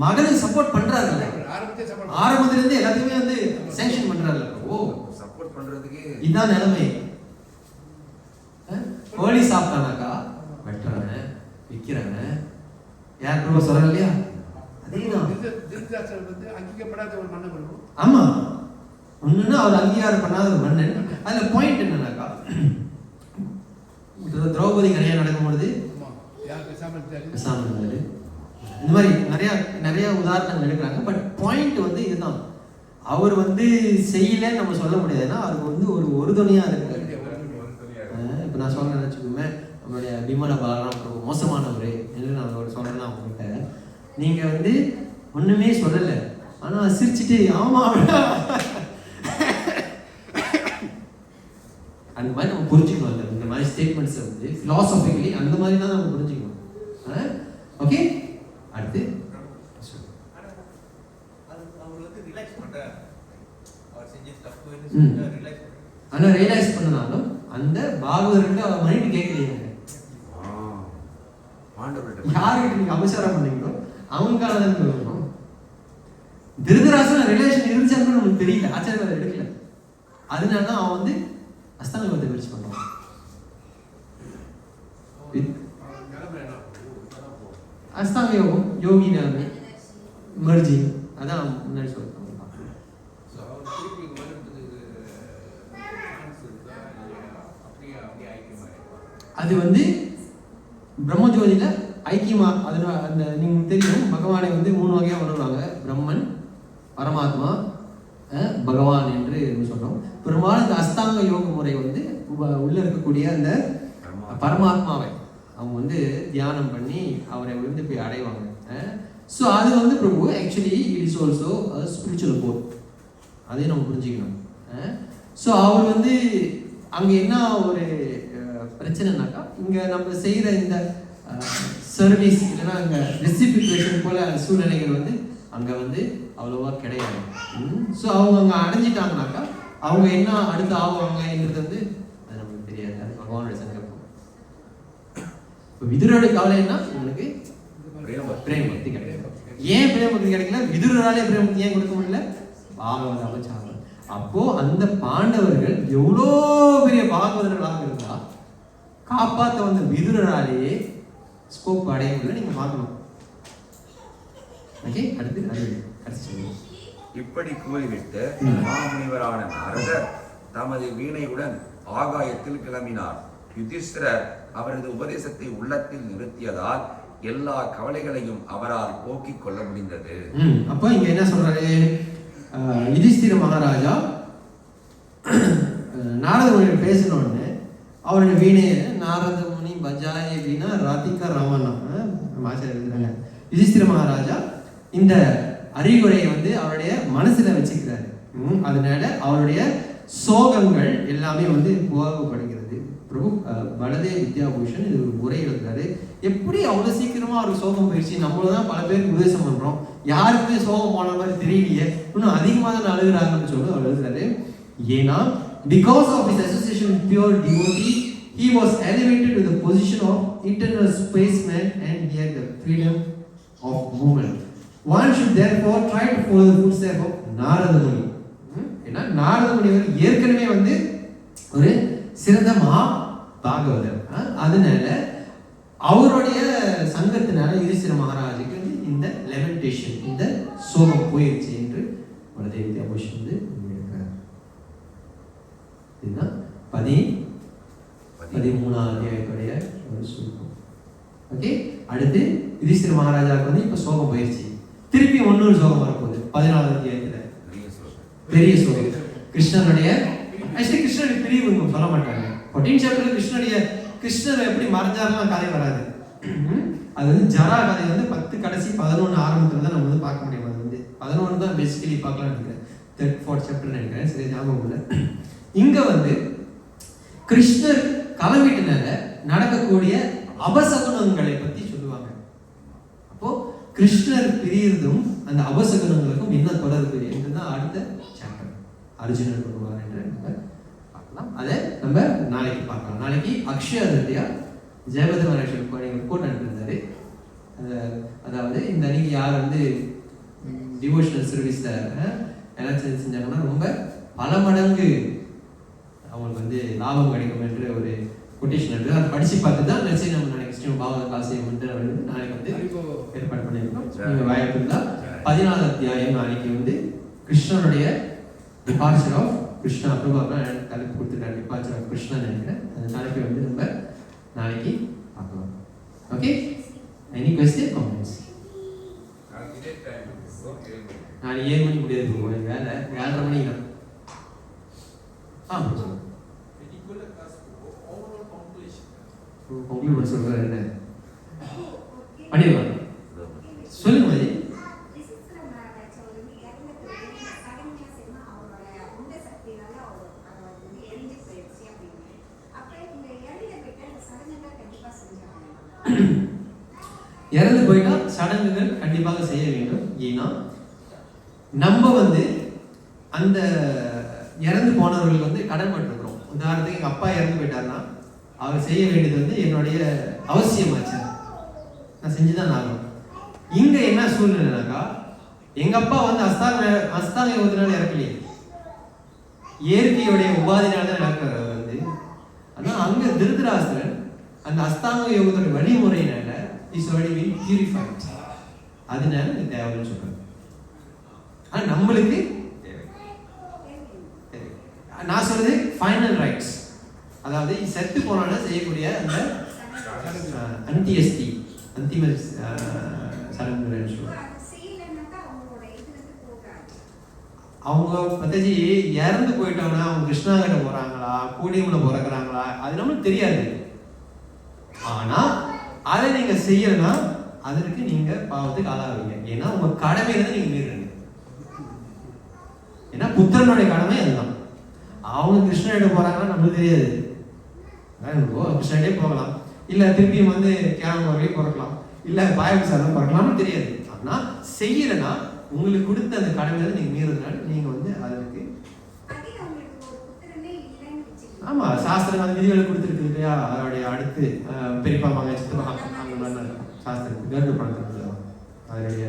மகனுக்கு சப்போர்ட் பண்றாரு, ஆரம்பத்துல இருந்து எல்லாத்தையுமே சாங்ஷன் பண்றாரு. ஓ, சப்போர்ட் பண்றதுக்கு இதான் நிலைமை. கோழி சாப்பிட்டானாக்கா வெட்டுறாங்க, விற்கிறாங்க. யார் ப்ரோ சொல்ற இல்லையா? ஆமா, ஒண்ணுன்னா அவர் அங்கீகாரம் பண்ணாத ஒரு மன்னன். அதுல பாயிண்ட் என்னன்னாக்கா, திரௌபதி கல்யாணம் நடக்கும்பொழுது இந்த மாதிரி நிறைய உதாரணங்கள் எடுக்கிறாங்க. பட் பாயிண்ட் இதுதான். அவர் செய்யல நம்ம சொல்ல முடியாதுன்னா அவருக்கு ஒரு துணையா இருக்கு. இப்ப நான் சொல்றேன்னு வச்சுக்கோமே, நம்மளுடைய விமல பாலராம் பிரபு மோசமானவர் என்று நான் ஒரு சொல்றேன்னா அவங்ககிட்ட, நீங்க ஒண்ணுமே சொல்லல, ஆனா சிரிச்சுட்டு ஆமா அந்த மாதிரி நம்ம புரிஞ்சுக்கணும். இந்த மாதிரி ஸ்டேட்மெண்ட்ஸ் பிலாசபிக்கலி அந்த மாதிரி தான் நம்ம புரிஞ்சுக்கணும். ஓகே, அடுத்து ஆனா ரியலைஸ் பண்ணனாலும் அந்த பாகவதற்கு அவர் மைண்ட் கேட்கலையே. யாருக்கிட்ட நீங்க அபச்சாரம் பண்ணீங்களோ அவங்களுக்கான தான் சொல்லணும். திருதராஷ்டிரன் ரிலேஷன் இருந்துச்சான்னு நமக்கு தெரியல, ஆச்சாரியர் எடுக்கல. அதனாலதான் அவன் அஸ்தாங்க யோகத்தை பிரிச்சு பண்றான். அஸ்தாங்க யோகம், யோகி நாம மர்ஜிங், அதான் முன்னாடி சொல்றேன். அது பிரம்மஜோதியில ஐக்கியமா. அதனால அந்த நீங்க தெரியும், பகவானை 3 வகையா உணர்வாங்க. பிரம்மன், பரமாத்மா, பகவான் என்று சொல்றோம். பெரும்பாலும் இந்த அஸ்தாங்க யோக முறை உள்ள இருக்கக்கூடிய அந்த பரமாத்மாவை அவங்க தியானம் பண்ணி அவரை போய் அடைவாங்க. ஸோ அது Prabhu actually it is also spiritual core. அதையும் நம்ம புரிஞ்சுக்கணும். ஸோ அவர் அங்க என்ன ஒரு பிரச்சனைனாக்கா, இங்க நம்ம செய்யற இந்த சர்வீஸ் இல்லைன்னா அங்க ரெசிபிகேஷன் போல சூழ்நிலைகள் அங்க அவ்வளோவா கிடையாது. ஸோ அவங்க அங்கே அடைஞ்சிட்டாங்கனாக்கா அவங்க என்ன அடுத்து ஆகுவாங்கன்றது அது நமக்கு தெரியாது. அது பகவானுடைய சங்கல்பம். இப்போ விதுரோட கவலை என்ன, உங்களுக்கு பிரேமபக்தி கிடையாது. ஏன் பிரேமபக்தி கிடைக்கல? விதுராலே பிரேமபக்தி ஏன் கொடுக்க முடியல? பாகவத அபச்சாரம். அப்போ அந்த பாண்டவர்கள் எவ்வளோ பெரிய பாகவதர்களாக இருந்தா காப்பாற்ற விதுராலேயே ஸ்கோப் அடைய முடியல. நீங்க பார்க்கணும். ஓகே, அடுத்து இப்படி கூறிவிட்டு மாமுனிவரான நாரதர் தமது வீணையுடன் ஆகாயத்தில் கிளம்பினார். யுதிஷ்டிரர் அவரது உபதேசத்தை உள்ளத்தில் நிறுத்தியதால் எல்லா கவலைகளையும் அவரால் போக்கிக் கொள்ள முடிந்தது. அப்ப இங்க என்ன சொல்றாரு? யுதிஷ்டிர மகாராஜா நாரத முனிவர் பேசின உடனே அவருடைய வீணையை நாரத முனி பஜாய வீணா ராதிகா ரமணா எழுதுறாங்க. யுதிஷ்டிர மகாராஜா இந்த அறிவுரையை அவருடைய மனசுல வச்சுக்கிறாரு. அதனால அவருடைய சோகங்கள் எல்லாமே போகப்படுகிறது. பிரபு பலதேவ் வித்யாபூஷன் இது ஒரு உரை எழுதுறாரு. எப்படி அவ்வளவு சீக்கிரமா அவருக்கு சோகம் போயிடுச்சு? நம்மளதான் பல பேருக்கு உபதேசம் பண்றோம், யாருக்குமே சோகம் போன மாதிரி தெரியலையே, இன்னும் அதிகமாக தான் அழுகிறாங்கன்னு சொல்லி அவர் எழுதுறாரு. ஏன்னா because of his association with pure devotee, he was elevated to the position of eternal spaceman and he had the freedom of movement. One should therefore try to follow the footsteps of Narada Muni. ஏன்னா நாரத முனிவர் ஏற்கனவே வந்து ஒரு சிறந்த மகா பாகவதர். அதனால அவருடைய சங்கத்தினால யுதிஷ்டிர மகாராஜுக்கு வந்து இந்த லெமெண்டேஷன், இந்த சோகம் போயிடுச்சு என்று வலதேவி தியாபோஷ் வந்து எழுதுகிறார். இதுதான் 13ஆம் அத்தியாயத்துடைய ஒரு சுருக்கம். ஓகே, அடுத்து யுதிஷ்டிர மகாராஜாவுக்கு வந்து இப்ப சோகம் போயிடுச்சு. திருப்பி இன்னொரு சோகம் வரப்போகுது 14ஆம் அத்தியாயத்துல. பெரிய சோகம் கிருஷ்ணனுடைய கிருஷ்ணனுடைய பிரிவு சொல்ல மாட்டாங்க. 14 சாப்டர்ல கிருஷ்ணர் எப்படி மறைஞ்சாருலாம் கதை வராது. அது வந்து ஜரா கதை வந்து 10 கடைசி 11 ஆரம்பத்துல தான் நம்ம வந்து பார்க்க முடியும். அது வந்து 11 தான் பேசிக்கலி பார்க்கலாம் நினைக்கிறேன். 3rd 4th சாப்டர் நினைக்கிறேன், சரி ஞாபகம் இல்லை. இங்க வந்து கிருஷ்ணர் கிளம்பிட்டனால நடக்கக்கூடிய அபசகுனங்களை பத்தி சொல்லுவாங்க. அப்போ கிருஷ்ணர் பிரியிறதும் அந்த அபசகுனங்களுக்கும் என்ன தொடர்பு என்றுதான் அடுத்த சாப்டர் அர்ஜுனன் வருவார் என்று நம்ம பார்க்கலாம். அதை நம்ம நாளைக்கு பார்க்கலாம். நாளைக்கு அக்ஷய திருதியா. ஜெயபதி மகாராஜ் ரிப்போர்ட் அனுப்பியிருந்தாரு. அதாவது இந்த அன்னைக்கு யார் வந்து டிவோஷனல் சர்வீஸ்ல எல்லாம் செஞ்சாங்கன்னா ரொம்ப பல மடங்கு அவங்களுக்கு வந்து லாபம் கிடைக்கும் என்று ஒரு கொட்டேஷன் இருக்கு. அதை படிச்சு பார்த்து தான் மெசேஜ் நம்ம நாளைக்கு பாவ காசை வந்து நாளைக்கு வந்து ஏற்பாடு பண்ணியிருக்கோம். நீங்க வாய்ப்பு இருந்தா 14ஆம் அத்தியாயம் நாளைக்கு வந்து கிருஷ்ணனுடைய டிபார்ச்சர் ஆஃப் கிருஷ்ணா பிரபாகரன் எனக்கு தலைப்பு கொடுத்துருக்காரு. டிபார்ச்சர் ஆஃப் கிருஷ்ணா நினைக்கிறேன். அந்த தலைப்பை வந்து நம்ம நாளைக்கு பார்க்கலாம். Okay, any question comments? நான் 7 மணி முடியாது போவேன். வேலை 7:30 மணிக்கு தான். கம்ப்ளீட் சொல்றாரு. என்ன பண்ணிடலாம் சொல்லுங்க மாதிரி. இறந்து போயிட்டா சடங்குகள் கண்டிப்பாக செய்ய வேண்டும். ஏன்னா நம்ம வந்து அந்த இறந்து போனவர்களுக்கு வந்து கடன்பட்டிருக்கிறோம். உதாரணத்துக்கு எங்க அப்பா இறந்து போயிட்டாருன்னா அவர் செய்ய வேண்டியது வந்து என்னுடைய அவசியமாச்சு, நான் செஞ்சுதான் ஆகணும். இங்க என்ன சூழ்நிலைனாக்கா எங்க அப்பா வந்து அஸ்தாங்க யோகத்தினால இறக்கலையே, இயற்கையுடைய உபாதினால தான் இறக்குறாரு அவர் வந்து. ஆனா அங்க திருதராஷ்டிரன் அந்த அஸ்தாங்க யோகத்தோட வழிமுறையினால இஸ் ஆல்ரெடி பீன் பியூரிஃபைட். அதனால இது தேவைன்னு சொல்றாங்க. ஆனா நம்மளுக்கு நான் சொல்றது ஃபைனல் ரைட்ஸ், அதாவது செத்து போனால செய்யக்கூடிய அந்த அந்தியஸ்தி, அந்திம சடங்குகள் சொல்லுவாங்க. அவங்க பத்தஜி இறந்து போயிட்டோம்னா அவங்க கிருஷ்ணாகிட்ட போறாங்களா கூடியம்ல பிறக்கிறாங்களா அது நம்மளுக்கு தெரியாது. ஆனா அதை நீங்க செய்யலன்னா அதற்கு நீங்க பாவத்துக்கு ஆளாவீங்க. ஏன்னா உங்க கடமையில நீங்க மீறுறீங்க. ஏன்னா புத்திரனுடைய கடமை அதுதான். அவங்க கிருஷ்ணகிட்ட போறாங்கன்னா நம்மளுக்கு தெரியாது. கிருஷ்ணகிட்டே போகலாம், இல்ல திருப்பியும் வந்து கேரளா வரையும் பிறக்கலாம், இல்ல பாயசாரம் பிறக்கலாம்னு தெரியாது. ஆனா செய்யலன்னா உங்களுக்கு கொடுத்த அந்த கடமையில நீங்க மீறதுனால நீங்க வந்து அதற்கு ஆமா சாஸ்திரம் அந்த விதிகளை கொடுத்துருக்கு இல்லையா. அதோடைய அடுத்து பெரியப்பா மகன் சித்தப்பா அந்த மாதிரி சாஸ்திரம் கருட படத்துல அதனுடைய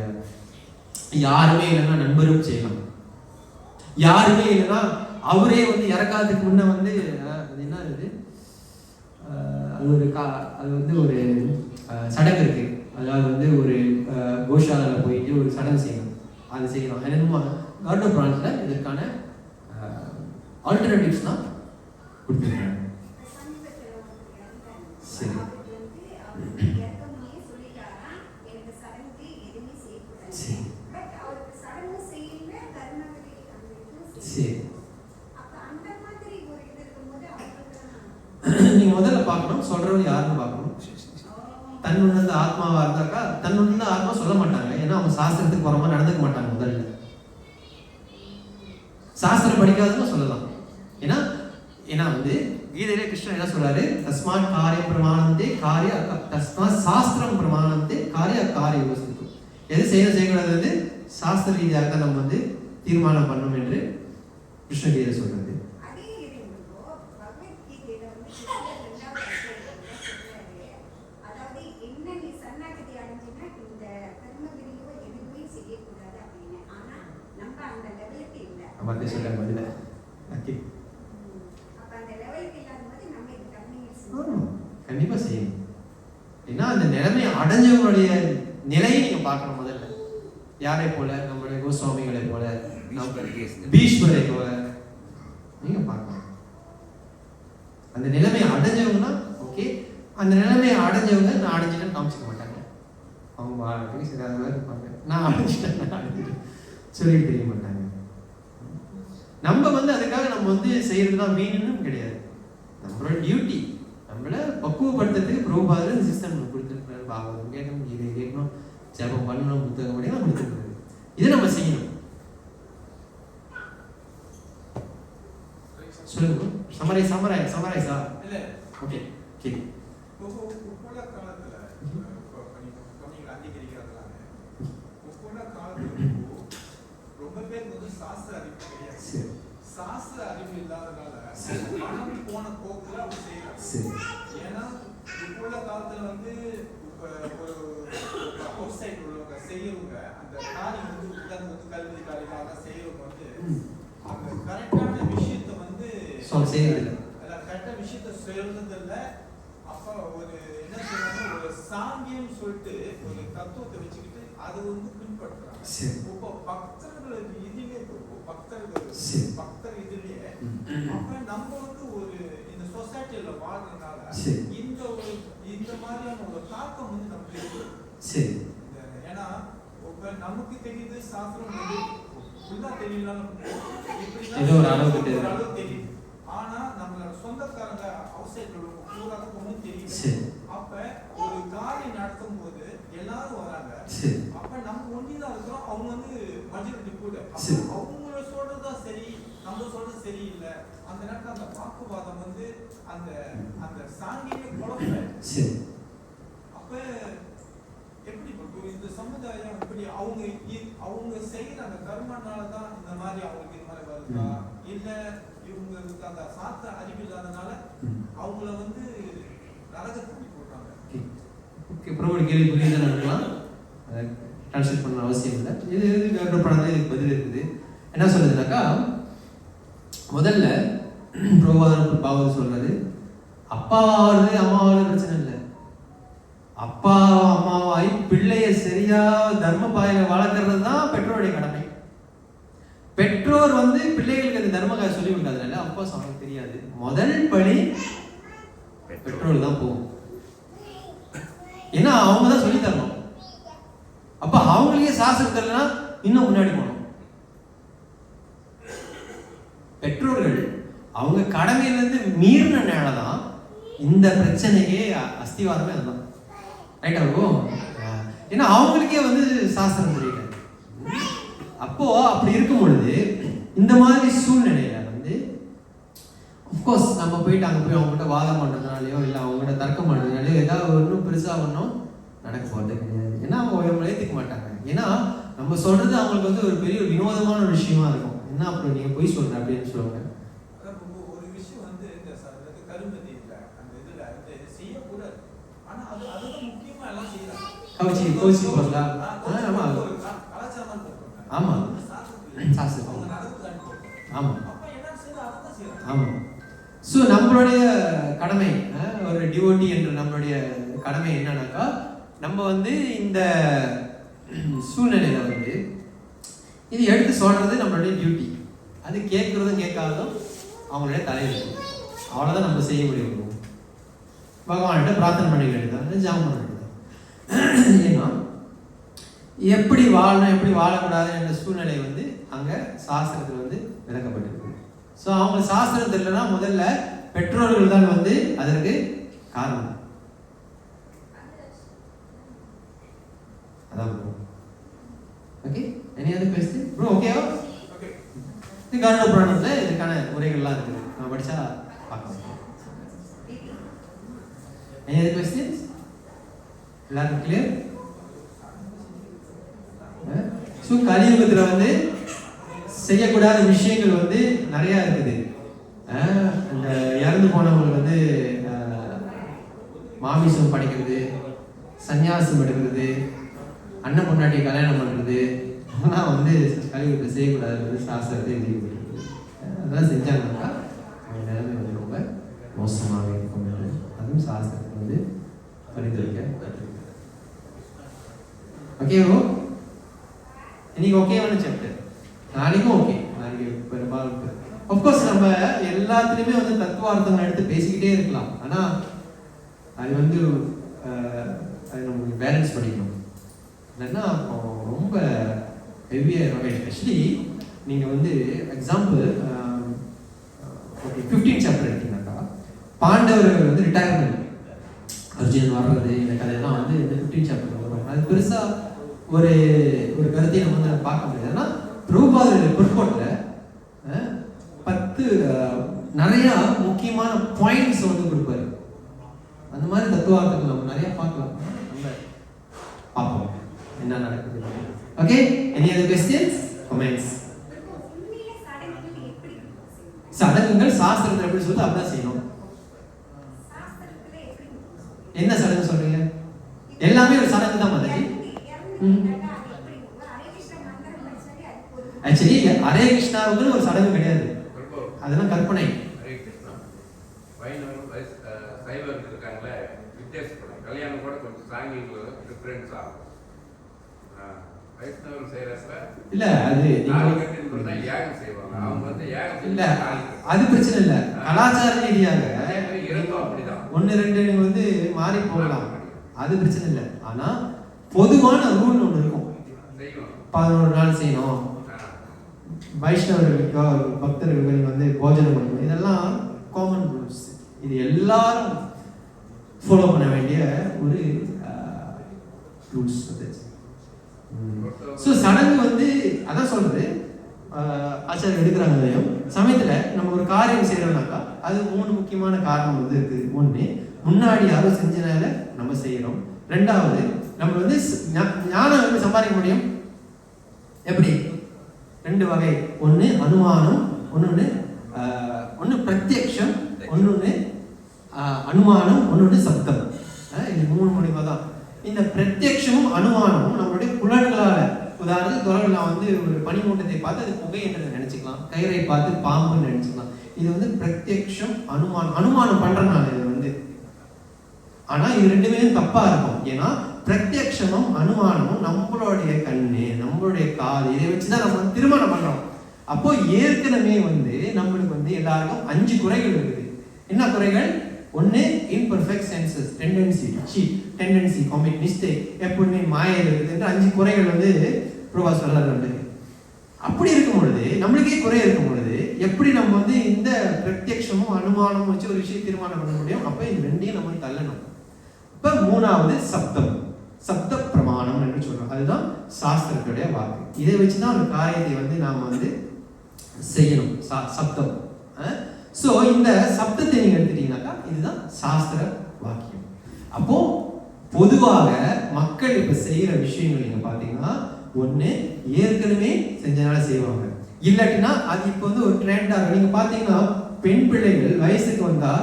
யாருமே இல்லைன்னா நண்பரும் செய்யலாம், யாருமே இல்லைன்னா அவரே வந்து இறக்காததுக்கு முன்ன வந்து அது என்ன இது அது வந்து ஒரு சடங்கு இருக்கு. அதாவது வந்து ஒரு கோஷாலால போயிட்டு ஒரு சடங்கு செய்யணும், அது செய்யலாம். என்னமோ கருட புராணத்துல இதற்கான ஆல்டர்னேட்டிவ்ஸ்லாம் கொடுத்துருக்காங்க. சரி சரி நீங்க முதல்ல பார்க்கணும் சொல்றவங்க யாருன்னு பார்க்கணும். தன்னுணர்ந்த ஆத்மாவா இருந்தாக்கா தன்னுணர்ந்த ஆத்மா சொல்ல மாட்டாங்க. ஏன்னா அவங்க சாஸ்திரத்துக்கு போற மாதிரி நடந்துக்க மாட்டாங்க. முதல்ல சாஸ்திரம் படிக்காதவங்க சொல்லலாம். ஏன்னா வந்து கீதையில கிருஷ்ணன் என்ன சொல்றாரு, தஸ்மாத் காரியம் பிரமாணந்தே காரிய தஸ்மாத் சாஸ்திரம் பிரமாணந்தே காரிய காரிய யோசிக்கும். எது செய்யக்கூடாது வந்து சாஸ்திர ரீதியாக தான் நம்ம வந்து தீர்மானம் பண்ணணும் என்று கிருஷ்ணகீதை சொல்றது. சொல்ல கண்டிப்பா செய்யணும். ஏன்னா அந்த நிலைமை அடைஞ்சவங்களுடைய நிலையை நீங்க பார்க்கணும். முதல்ல யாரை போல? நம்மளுடைய கோஸ்வாமிகளை போல, பீஷ்மரை போல நீங்க பார்க்கணும். அந்த நிலைமையை அடைஞ்சவங்கன்னா ஓகே, அந்த நிலைமையை அடைஞ்சவங்க நான் அடைஞ்சிட்டேன்னு காமிச்சிக்க மாட்டாங்க. அவங்க வாழ்க்கை சரி அதை இருப்பாங்க. நான் அடைஞ்சிட்டேன் சொல்லி தெரிய மாட்டாங்க. நம்ம அதுக்காக நம்ம செய்யறதுலாம் வீணுன்னு கிடையாது. நம்மளோட டியூட்டி நம்மள பக்குவப்படுத்துறதுக்கு பிரபுபாதர் சிஸ்டம் கொடுத்துருக்காரு. பாகவதம் கேட்கணும், இதை கேட்கணும், ஜபம் பண்ணணும், புத்தகம் படிக்கணும் கொடுத்துருக்காரு. இதை நம்ம செய்யணும். சொல்லுங்க. சமரைஸா இல்ல ஓகே கேக்கு உப்போல காலத்துல நீங்க அங்கீகரிக்கிறதுனால உப்போல காலத்துல ரொம்ப பேர் சாஸ்திர அறிவு கிடையாது. சாஸ்திர அறிவு இல்லாதனால மனம் போன போக்குல அவங்க செய்யறாங்க. ஏன்னா உப்போல காலத்துல ஒரு அவுட் சைட் உள்ளவங்க செய்யறவங்க அந்த காரியம் கல்வி காரியமாக செய்யறவங்க அந்த கரெக்டான விஷயத்தை செய்யறது கரெக்டா விஷயத்தை சொல்றதில்ல. அப்ப ஒரு என்ன சொல்றாங்க, ஒரு சாங்கியம் சொல்லிட்டு ஒரு தத்துவத்தை வச்சுக்கிட்டு அதை பின்பற்றுறாங்க. இப்போ பக்தர்கள் இதுலயே பக்தர் இதுலயே அப்ப நம்ம ஒரு இந்த சொசைட்டில வாழ்றதுனால இந்த மாதிரியான ஒரு தாக்கம் நமக்கு இருக்கு. ஏன்னா இப்ப நமக்கு தெரியுது சாஸ்திரம் ஃபுல்லா தெரியலாம், இப்படி தெரியுது. ஆனா நம்மளோட சொந்தக்காரங்க அவுட்சைட்ல பூராக ஒன்றும் தெரியுது. அப்ப ஒரு காரியம் நடத்தும் போது எல்லாரும் வராங்க. அப்ப நம்ம ஒன்றிதான் இருக்கிறோம், அவங்க மெஜாரிட்டி கூட. அவங்கள சொல்றதுதான் சரி, நம்ம சொல்றது சரியில்லை. அந்த நேரத்தில் அந்த வாக்குவாதம் அந்த அந்த சாங்கிய குழப்பம். அப்ப எப்படி இந்த சமுதாயம் இப்படி அவங்க செய்யற அந்த கர்மனாலதான் இந்த மாதிரி அவங்களுக்கு இது மாதிரி வருதா, இல்ல இவங்களுக்கு அந்த சாஸ்திர அறிவு இல்லாதனால அவங்கள நரகத்துக்கு போடுறாங்க? அப்புறம் கேள்வி புரியுதுன்னு இருக்கலாம், டிரான்ஸ்லேட் பண்ண அவசியம் இல்லை. இது படம் இதுக்கு பதில் இருக்குது. என்ன சொல்றதுனாக்கா, முதல்ல பாவம் சொல்றது அப்பாவாவது அம்மாவாவது பிரச்சனை இல்லை. அப்பா அம்மாவாய் பிள்ளைய சரியா தர்ம பாதையில வளர்க்கறது தான் பெற்றோருடைய கடமை. பெற்றோர் பிள்ளைகளுக்கு அந்த தர்ம சொல்லி கொடுக்காதனால அப்பா அவனுக்கு தெரியாது. முதல் படி பெற்றோர் தான் போகும். ஏன்னா அவங்க தான் சொல்லி தரணும். அப்ப அவங்களுக்கே சாஸ்திரம் தெரியலனா இன்னும் முன்னாடி போகணும். பெற்றோர்கள் அவங்க கடமையிலிருந்து மீறினாலதான் இந்த பிரச்சனையே அஸ்திவாரமே அதுதான். ரைட்டா இருக்கும். ஏன்னா அவங்களுக்கே சாஸ்திரம் தெரியல. அப்போ அப்படி இருக்கும் பொழுது இந்த மாதிரி சூழ்நிலையில அஃப்கோர்ஸ் நம்ம போயிட்டு அங்கே போய் அவங்ககிட்ட வாதம் பண்ணுறதுனாலையோ இல்லை அவங்ககிட்ட தர்க்கம் பண்ணுறதுனாலையோ ஏதாவது ஒன்றும் பெருசாக ஒன்றும் நடக்க போகிறது கிடையாது. ஏன்னா அவங்க ஏற்றுக்க மாட்டாங்க. ஏன்னா நம்ம சொல்றது அவங்களுக்கு ஒரு பெரிய வினோதமான ஒரு விஷயமா இருக்கும். என்ன அப்புறம் நீங்கள் போய் சொல்ற அப்படின்னு சொல்லுவாங்க. ஒரு விஷயம் இந்த கருமதி இல்லை, அந்த இதில் செய்யக்கூடாது. ஆனால் அதுதான் முக்கியமாக எல்லாம் செய்யறாங்க. கோச்சி போகிறதா? ஆமாம் ஆமாம் சாஸ்திரம் ஆமாம் ஆமாம். ஸோ நம்மளுடைய கடமை, ஒரு டிவோட்டி என்ற நம்மளுடைய கடமை என்னன்னாக்கா, நம்ம இந்த சூழ்நிலையில இது எடுத்து சொல்றது நம்மளுடைய டியூட்டி. அது கேட்கறதும் கேட்காததும் அவங்களுடைய தலைவர். அவ்வளோதான் நம்ம செய்ய முடியும். பகவான்கிட்ட பிரார்த்தனை பண்ணி வேண்டியதான், ஜாமம் பண்ண வேண்டியதான். ஏன்னா எப்படி வாழணும் எப்படி வாழக்கூடாது என்ற சூழ்நிலை அங்கே சாஸ்திரத்தில் விளக்கப்பட்டிருக்கு. ஸோ அவங்க சாஸ்திரம் தெரியலன்னா முதல்ல பெற்றோர்கள் தான் அதற்கு காரணம். அதான் okay. Any other question bro? ஓகேவா? ஓகே. இது கருட புராணத்தில் இதுக்கான உரைகள்லாம் இருக்குது, நம்ம படிச்சா பார்க்கலாம். Any other question? எல்லாரும் கிளியர்? ஸோ கலியுகத்தில் செய்யக்கூடாத விஷயங்கள் நிறைய இருக்குது. அந்த இறந்து போனவங்க மாமிசம் படைக்கிறது, சன்னியாசம் எடுக்கிறது, அண்ணன் பொண்டாட்டி கல்யாணம் பண்ணுறது, அதெல்லாம் கலியுகத்தில் செய்யக்கூடாது சாஸ்திரத்தை விதிக்கப்பட்டிருக்கு. அதெல்லாம் செஞ்சாங்கன்னாக்கா அவங்க நிலைமை ரொம்ப மோசமாக இருக்கும். அதுவும் சாஸ்திரத்தை ஓகேவோ? இன்னைக்கு ஓகேவான சாப்டர், நாளைக்கும் ஓகே, நாளைக்கு பெரும்பாலும். அஃப்கோர்ஸ் நம்ம எல்லாத்துலேயுமே வந்து தத்துவார்த்தங்கள் எடுத்து பேசிக்கிட்டே இருக்கலாம். ஆனால் அது வந்து அது நமக்கு பேலன்ஸ் பண்ணிக்கணும். இல்லைன்னா ரொம்ப ஹெவியாக இருக்கும். எஸ்பெஷலி நீங்கள் வந்து எக்ஸாம்பிள் ஓகே 15 சாப்டர் எடுத்தீங்கன்னாக்கா, பாண்டவர்கள் வந்து ரிட்டையர்மெண்ட், அர்ஜுனன் வர்றது, இந்த கதையெல்லாம் வந்து இந்த 15 சாப்டர் வரும். அது பெருசாக ஒரு ஒரு கருத்தை நம்ம வந்து பார்க்க முடியாது. ஆனால் பிரபுபாதர் பொற்கோட்டில் 10 நிறையா முக்கியமான பாயிண்ட்ஸ் வந்து கொடுப்பாரு. அந்த மாதிரி தத்துவார்த்தங்கள் நம்ம நிறைய பார்க்கலாம். நம்ம பார்ப்போம் என்ன நடக்குது. Okay, any other questions, comments? சடங்குகள் சாஸ்திரத்துல எப்படி சொல்லுது அப்படிதான் செய்யணும். என்ன சடங்கு சொல்றீங்க? எல்லாமே ஒரு சடங்கு தான் மாதிரி. ஆக்சுவலி ஹரே கிருஷ்ணாவுக்கு ஒரு சடங்கு கிடையாது, அதெல்லாம் கற்பனை. கல்யாணம் கூட கொஞ்சம் சாங்கிங் டிஃபரன்ஸ் ஆகும். வைஷ்ணவர் செய்யறப்ப இல்ல அது யாகம் செய்வாங்க. அவங்க வந்து யாகம் இல்ல, அது பிரச்சனை இல்ல. கலாச்சார ரீதியாக அப்படிதான் 1-2 நீங்க வந்து மாறி போகலாம், அது பிரச்சனை இல்லை. ஆனா பொதுவான ரூல் ஒன்று இருக்கும், 11 நாள் செய்யணும், வைஷ்ணவர்களுக்கோ பக்தர்களுக்கு வந்து போஜனம் பண்ணணும், இதெல்லாம் காமன் ரூல்ஸ். இது எல்லாரும் ஃபாலோ பண்ண வேண்டிய ஒரு ரூல்ஸ். ஸோ சடங்கு வந்து அதான் சொல்றது, ஆச்சாரம் எடுக்கிறாங்க. சமயத்தில் நம்ம ஒரு காரியம் செய்யறோம்னாக்கா அது 3 முக்கியமான காரணம் வந்து இருக்குது. 1, முன்னாடி யாரும் செஞ்சனால நம்ம செய்யறோம். 2வது, நம்ம வந்து ஞானம் எப்படி சம்பாதிக்க முடியும்? எப்படி? 2 வகை. 1 அனுமானம், ஒன்று பிரத்யக்ஷம், ஒன்று அனுமானம், ஒன்று சப்தம். இந்த 3 மூலியமா தான். இந்த பிரத்யக்ஷமும் அனுமானமும் நம்மளுடைய புலன்களால, உதாரணத்துக்கு தொடர்ந்து நான் வந்து ஒரு பனிமூட்டத்தை பார்த்து அது புகை என்று நினைச்சுக்கலாம், கயிறை பார்த்து பாம்புன்னு நினைச்சுக்கலாம். இது வந்து பிரத்யக்ஷம், அனுமானம் பண்றதுனால இது வந்து. ஆனா இது 2மே தப்பா இருக்கும். ஏன்னா பிரத்யக்ஷமும் அனுமானமும் நம்மளுடைய கண்ணு, நம்மளுடைய காது, இதை வச்சுதான் நம்ம வந்து திருமணம் பண்றோம். அப்போ ஏற்கனவே வந்து நம்மளுக்கு வந்து எல்லாருக்கும் 5 குறைகள் இருக்குது. என்ன குறைகள்? 1 imperfect senses, tendency cheat, tendency commit, mistake, எப்பவுமே மாயல் இருக்குது. 5 குறைகள் வந்து பிரபா சொல்றாரு. அப்படி இருக்கும் பொழுது, நம்மளுக்கே குறை இருக்கும் பொழுது, எப்படி நம்ம வந்து இந்த பிரத்யக்ஷமும் அனுமானமும் வச்சு ஒரு விஷயம் தீர்மானம் பண்ண முடியும்? அப்ப இந்த 2ஐயும் நம்ம தள்ளணும். இப்ப 3வது சப்தம், சப்த பிரமாணம் என்று சொல்றோம். அதுதான் சாஸ்திரத்துடைய வாக்கு. இதை வச்சுதான் ஒரு காரியத்தை வந்து நாம வந்து செய்யணும். சப்தம். சோ இந்த சப்தத்தை நீங்க எடுத்துட்டீங்கன்னாக்கா இதுதான் சாஸ்திர வாக்கியம். அப்போ பொதுவாக மக்கள் இப்ப செய்யற விஷயங்கள் நீங்க பாத்தீங்கன்னா, 1 ஏற்கனவே செஞ்சனால செய்வாங்க, இல்லாட்டினா அது இப்ப வந்து ஒரு ட்ரெண்டா. நீங்க பாத்தீங்கன்னா பெண் பிள்ளைகள் வயசுக்கு வந்தா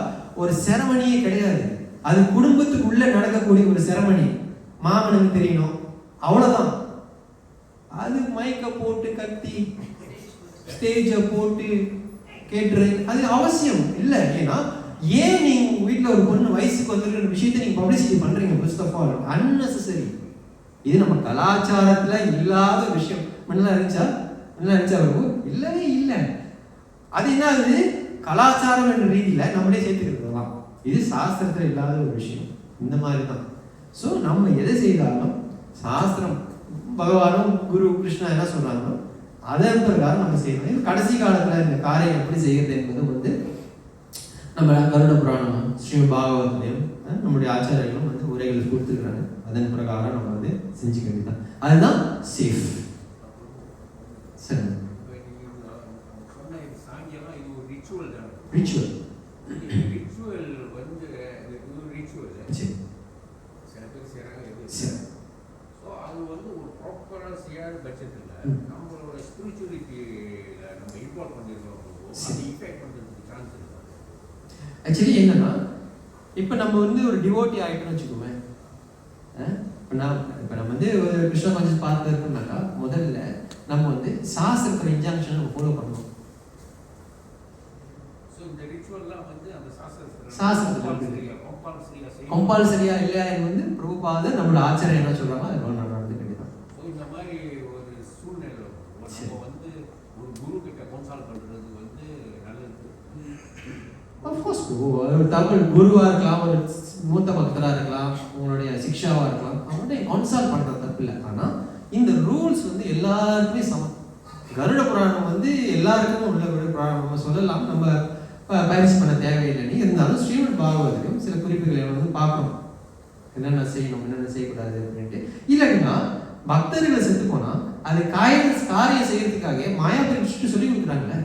ஒரு செரமனியே கிடையாது, அது குடும்பத்துக்குள்ள நடக்கக்கூடிய ஒரு செரமனி. மாமனுக்கு தெரியணும், அவ்வளவுதான். அது மைக்க போட்டு கத்தி ஸ்டேஜ போட்டு கேட்டுறது அது அவசியம் இல்லை. ஏன்னா ஏன் நீங்க வீட்டுல ஒரு பொண்ணு வயசுக்கு வந்துருக்கிற விஷயத்தை நீங்க பப்ளிசிட்டி பண்றீங்க? First of all unnecessary. இது நம்ம கலாச்சாரத்துல இல்லாத விஷயம். முன்னெல்லாம் இருந்துச்சா இருக்கும்? இல்லவே இல்லை. அது என்ன ஆகுது? கலாச்சாரம் என்ற ரீதியில நம்மளே சேர்த்துக்கிறதுலாம். இது சாஸ்திரத்துல இல்லாத ஒரு விஷயம். இந்த மாதிரி தான். ஸோ நம்ம எதை செய்தாலும் சாஸ்திரம், பகவானும் குரு கிருஷ்ணா என்ன சொல்றாங்களோ அதன் பிரகாரம் நம்ம செய்யணும். கடைசி காலத்துல இந்த காரியம் எப்படி செய்யறது என்பது வந்து நம்ம கருட புராணம், ஸ்ரீ பாகவத்திலையும் நம்முடைய ஆச்சாரியர்களும் வந்து உரைகள் கொடுத்துருக்காங்க. அதன் பிரகாரம் நம்ம வந்து செஞ்சுக்க வேண்டியதான். அதுதான் சேஃப். சரி, ரிச்சுவல் வந்து ரிச்சுவல் சில பேர் செய்யறாங்க. ஸோ அது வந்து ஒரு ப்ராப்பராக செய்யாத பட்சத்தில் நம்மளோட ஸ்பிரிச்சுவலிட்டியில நம்ம இன்வால்வ் பண்ணிருக்கோம், அது இஃபெக்ட் பண்ணுறதுக்கு சான்ஸ் இருக்கு. ஆக்சுவலி என்னன்னா, இப்போ நம்ம வந்து ஒரு டிவோட்டி ஆகிட்டோம்னு வச்சுக்கோங்க. இப்போ நம்ம வந்து ஒரு கிருஷ்ண கான்ஷியஸ் பார்த்து இருக்கோம்னாக்கா முதல்ல நம்ம வந்து சாஸ்திரத்தோட இன்ஜங்ஷன் நம்ம ஃபாலோ பண்ணணும். ஸோ இந்த ரிச்சுவல்லாம் வந்து அந்த கம்பல்சரியா இல்லையா? இது வந்து பிரபுபாதர் நம்மளோட ஆச்சாரம் என்ன சொல்றாங்க அது நடந்துக்கிட்டு தான். நம்ம வந்து ஒரு குரு கிட்ட கன்சல்ட் பண்றது வந்து நல்லது. அஃப்கோர்ஸ் ஒரு தமிழ் குருவாக இருக்கலாம், ஒரு மூத்த பக்தராக இருக்கலாம், உங்களுடைய சிக்ஷாவாக இருக்கலாம், அவங்கள்ட்ட கன்சல்ட் பண்ணுறது தப்பு இல்லை. ஆனால் இந்த ரூல்ஸ் வந்து எல்லாருக்குமே சமம். கருட புராணம் வந்து எல்லாருக்கும் உள்ள ஒரு புராணம் நம்ம சொல்லலாம், நம்ம பயிற்சி பண்ண தேவையில்லைன்னு. இருந்தாலும் ஸ்ரீமத் பாகவதத்தையும் சில குறிப்புகளை வந்து பார்க்கணும், என்னென்ன செய்யணும் என்னென்ன செய்யக்கூடாது அப்படின்ட்டு. இல்லைன்னா பக்தர்களை செத்து போனால் அது காரியம் செய்யறதுக்காக மாயாபுரி இன்ஸ்டியூட் சொல்லி கொடுக்குறாங்கல்ல,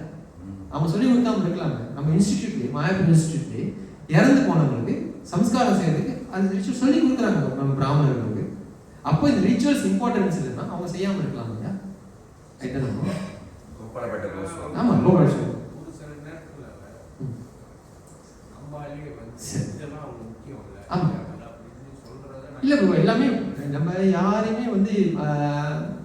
அவங்க சொல்லி கொடுக்காம இருக்கலாமே. நம்ம இன்ஸ்டிடியூட்லேயே மாயாபுரி இன்ஸ்டிடியூட்லேயே இறந்து போனவங்களுக்கு சம்ஸ்காரம் செய்யறதுக்கு அந்த ரிச்சுவல் சொல்லி கொடுக்குறாங்க நம்ம பிராமணர்களுக்கு. அப்போ இந்த ரிச்சுவல்ஸ் இம்பார்ட்டன்ஸ் இல்லைன்னா அவங்க செய்யாமல் இருக்கலாம் இல்லையா? ஆமா, ஒரு சில நேரத்துல நம்மளாலே வந்து இதெல்லாம் அவங்க முக்கியம் இல்லை அப்படின்னு சொல்றத இல்லை ப்ரோ, எல்லாமே நம்ம யாரையுமே வந்து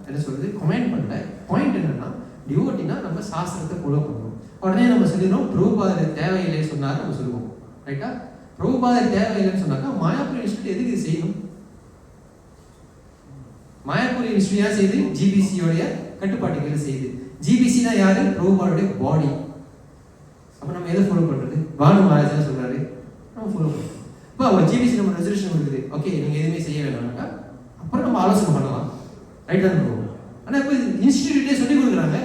என்ன சொல்றது கமெண்ட் பண்ணல. பாயிண்ட் என்னன்னா டிவோட்டினா நம்ம சாஸ்திரத்தை ஃபாலோ பண்ணுவோம். உடனே நம்ம சொல்லிடுறோம் பிரபுபாதர் தேவையில்லை சொன்னார் நம்ம சொல்லுவோம், ரைட்டா? பிரபுபாதர் தேவையில்லைன்னு சொன்னாக்கா மாயாபுரி இன்ஸ்டியூட் எதுக்கு இது செய்யணும்? மாயாபுரி இன்ஸ்டியூட் ஏன் செய்யுது? ஜிபிசியோடைய கட்டுப்பாட்டுகளை செய்யுது. ஜிபிசினா யாரு? பிரபுபாதருடைய பாடி. அப்ப நம்ம எதை ஃபாலோ பண்றது? பானு மகாராஜ் என்ன சொல்றாரு, நம்ம ஃபாலோ பண்ணுறோம். இப்போ அவங்க ஜிபிசி நம்ம ரெசல்யூஷன் கொடுக்குது, ஓகே நீங்க எதுவுமே செய்ய வேணாம்னாக்கா அப்புறம் நம்ம ஆலோசனை பண்ணலாம், ரைட் தான் ப்ரோ. ஆனால் இப்போ இன்ஸ்டிடியூட்டே சொல்லி கொடுக்குறாங்க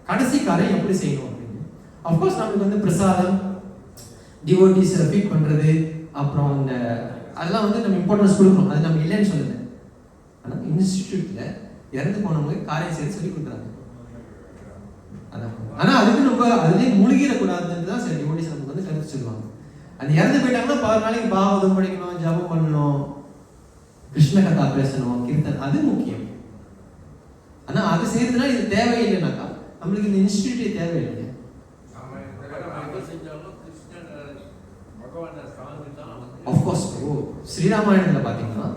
கடைசி காரியம் எப்படி செய்யணும் அப்படின்னு. அஃப்கோர்ஸ் நமக்கு வந்து பிரசாதம், டிவோட்டிஸ் ஃபீட் பண்ணுறது, அப்புறம் இந்த அதெல்லாம் வந்து நம்ம இம்பார்ட்டன்ஸ் கொடுக்கணும், அது நம்ம இல்லைன்னு சொல்லுது. ஆனால் இன்ஸ்டிடியூட்டில் இறந்து போனவங்களுக்கு காரியம் செய்ய சொல்லி கொடுக்குறாங்க. அதான். ஆனால் அதுக்கு நம்ம அதுலேயே மூழ்கிடக்கூடாதுன்னு தான் சில டிவோட்டிஸ் நமக்கு வந்து கருத்து சொல்லுவாங்க. அது இறந்து போயிட்டாங்கன்னா 10 நாளைக்கு பாகவதம் படிக்கணும், ஜபம் பண்ணணும், கிருஷ்ண கதா பேசணும், கீர்த்தன், அது முக்கியம். ஆனால் அது செய்யறதுனா இது தேவையில்லைனாக்கா நம்மளுக்கு இந்த இன்ஸ்டிடியூட்டே தேவையில்லை. ஆஃப்கோர்ஸ் ஸ்ரீராமாயணத்தில் பார்த்தீங்கன்னா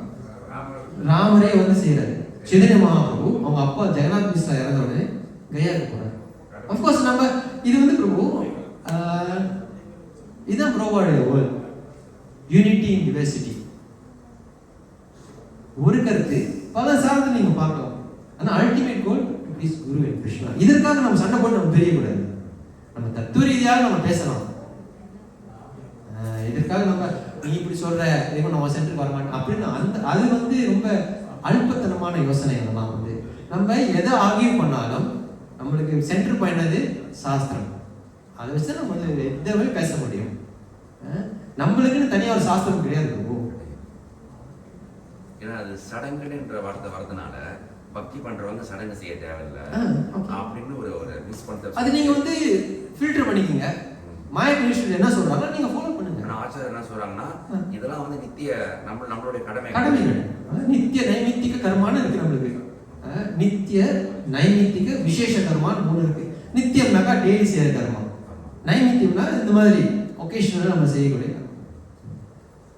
ராமரே வந்து செய்யறாரு. சைதன்ய மகாபிரபு அவங்க அப்பா ஜெகநாத் மிஸ்ரா இறந்த உடனே கயாவுக்கு போறாரு. ஆஃப்கோர்ஸ் நம்ம இது வந்து பிரபு இதுதான் பிரபுவோட வேர்ல்ட் யூனிட்டி இன் டிவர்சிட்டி. ஒரு கருத்து பல சார்ந்து நீங்க பார்க்கலாம். ஆனால் ultimate goal please Guru and Krishna. இதற்காக நம்ம சண்டை போட்டு நம்ம தெரியக்கூடாது. நம்ம தத்துவ ரீதியாக நம்ம பேசலாம். இதற்காக நம்ம நீ இப்படி சொல்ற இதுவும் நம்ம சென்டருக்கு வர மாட்டோம் அப்படின்னு அது வந்து ரொம்ப அல்பத்தனமான யோசனை. அதெல்லாம் வந்து நம்ம எதை ஆகிய பண்ணாலும் நம்மளுக்கு சென்டர் பயனது சாஸ்திரம். அதை வச்சு நம்ம வந்து எதவே பேச முடியும். நம்மளுக்குன்னு தனியாக ஒரு சாஸ்திரம் கிடையாது. ஏன்னா அது சடங்குன்ற வார்த்தை வரதுனால பக்தி பண்றவங்க சடங்கு செய்ய தேவையில்லை அப்படின்னு ஒரு மிஸ்கன்செப்ஷன். அது நீங்க வந்து ஃபில்டர் பண்ணிக்கங்க. மாயாபுரி இன்ஸ்டிடியூட் என்ன சொல்றாங்க நீங்க ஃபாலோ பண்ணுங்க. ஆச்சாரியர் என்ன சொல்றாங்கன்னா இதெல்லாம் வந்து நித்திய நம்மளுடைய கடமைகள். நித்திய நைமித்திக கர்மான்னு இருக்கு நம்மளுக்கு. நித்திய நைமித்திக விசேஷ கர்மான்னு 3 இருக்கு. நித்தியம்னாக்கா டெய்லி செய்யற கர்மா, நைமித்தியம்னா இந்த மாதிரி ஒகேஷனலா நம்ம செய்யக்கூடிய.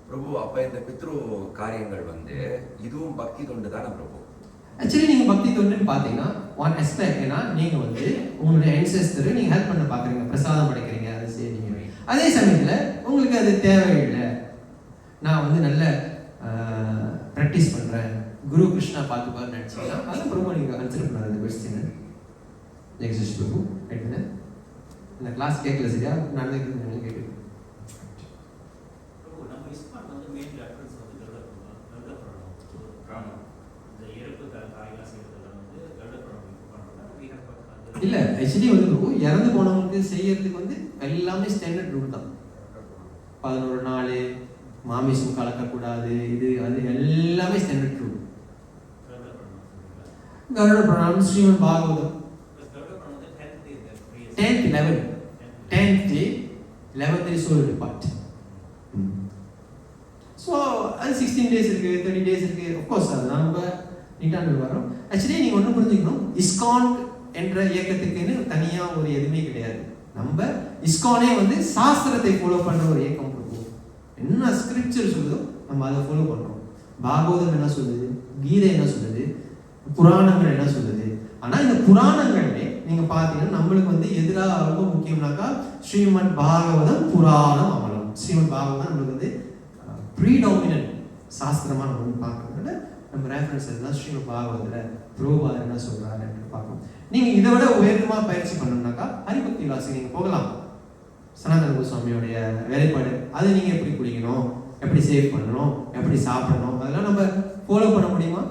பிரபு அப்ப இந்த பித்ரு காரியங்கள் வந்து இதுவும் பக்தி தொண்டு தானே பிரபு? ஆக்சுவலி நீங்க பக்தி தொண்டுன்னு பாத்தீங்கன்னா ஒன் ஆஸ்பெக்ட் ஏன்னா நீங்க வந்து உங்களுடைய ancestor நீங்க ஹெல்ப் பண்ண பாக்குறீங்க, பிரசாதம் படைக்கிறீங்க, அதை செய்றீங்க. அதே சமயத்துல உங்களுக்கு அது தேவையில்லை, நான் வந்து நல்ல ப்ராக்டிஸ் பண்றேன், குரு கிருஷ்ணா பார்த்துப்பாரு நினைச்சீங்கன்னா அதான் பிரபு நீங்க கன்சிடர் பண்ணாரு. அந்த கொஸ்டின் நெக்ஸ்ட் பிரபு ரைட்டுங்க. இந்த கிளாஸ் கேட்கல சரியா நடந்துருக்கு கேட்டு இல்ல. ஆக்சுவலி வந்து இறந்து போனவங்களுக்கு செய்யறதுக்கு வந்து எல்லாமே ஸ்டாண்டர்ட் ரூல் தான். 11 நாள் மாமிசம் கலக்கக்கூடாது, இது அது எல்லாமே standard rule. Garuda Puranam, Srimad Bhagavatam 10th day 11th day soul depart. So அது 16 days இருக்கு, 30 days இருக்கு. அஃப்கோர்ஸ் அது நம்ம நீட்டாக வரோம். ஆக்சுவலி நீங்கள் ஒன்று புரிஞ்சுக்கணும், இஸ்கான் என்ற இயக்கத்துக்குன்னு தனியாக ஒரு எதுவுமே கிடையாது. நம்ம இஸ்கானே வந்து சாஸ்திரத்தை ஃபாலோ பண்ணுற ஒரு இயக்கம் கொடுப்போம். என்ன ஸ்கிரிப்சர் சொல்லுதோ நம்ம அதை ஃபாலோ பண்ணுறோம். பாகவதம் என்ன சொல்லுது, கீதை என்ன சொல்லுது, புராணங்கள் என்ன சொல்லுது. ஆனால் இந்த புராணங்களே நீங்கள் பார்த்தீங்கன்னா நம்மளுக்கு வந்து எதிராக ரொம்ப முக்கியம்னாக்கா ஸ்ரீமத் பாகவதம் புராணம் அமலம். ஸ்ரீமத் பாகவதம் நம்மளுக்கு வந்து ப்ரீடாமினன்ட் சாஸ்திரமாக நம்ம வந்து பார்க்கறதுனால நம்ம ரெஃபரன்ஸ் தான் ஸ்ரீமத் பாகவதத்தில் பிரபுபாதர் என்ன சொல்கிறாரு பார்க்கணும். நீங்க இதை விட உயர்ந்தமா பயிற்சி பண்ணணும்னாக்கா ஹரிபக்தி விலாசி நீங்க போகலாம். சனாதன கோஸ்வாமியோடைய வேலைப்பாடு அது நீங்க எப்படி குடிக்கணும், எப்படி சேவ் பண்ணணும், எப்படி சாப்பிடணும், அதெல்லாம் நம்ம ஃபாலோ பண்ண முடியுமா?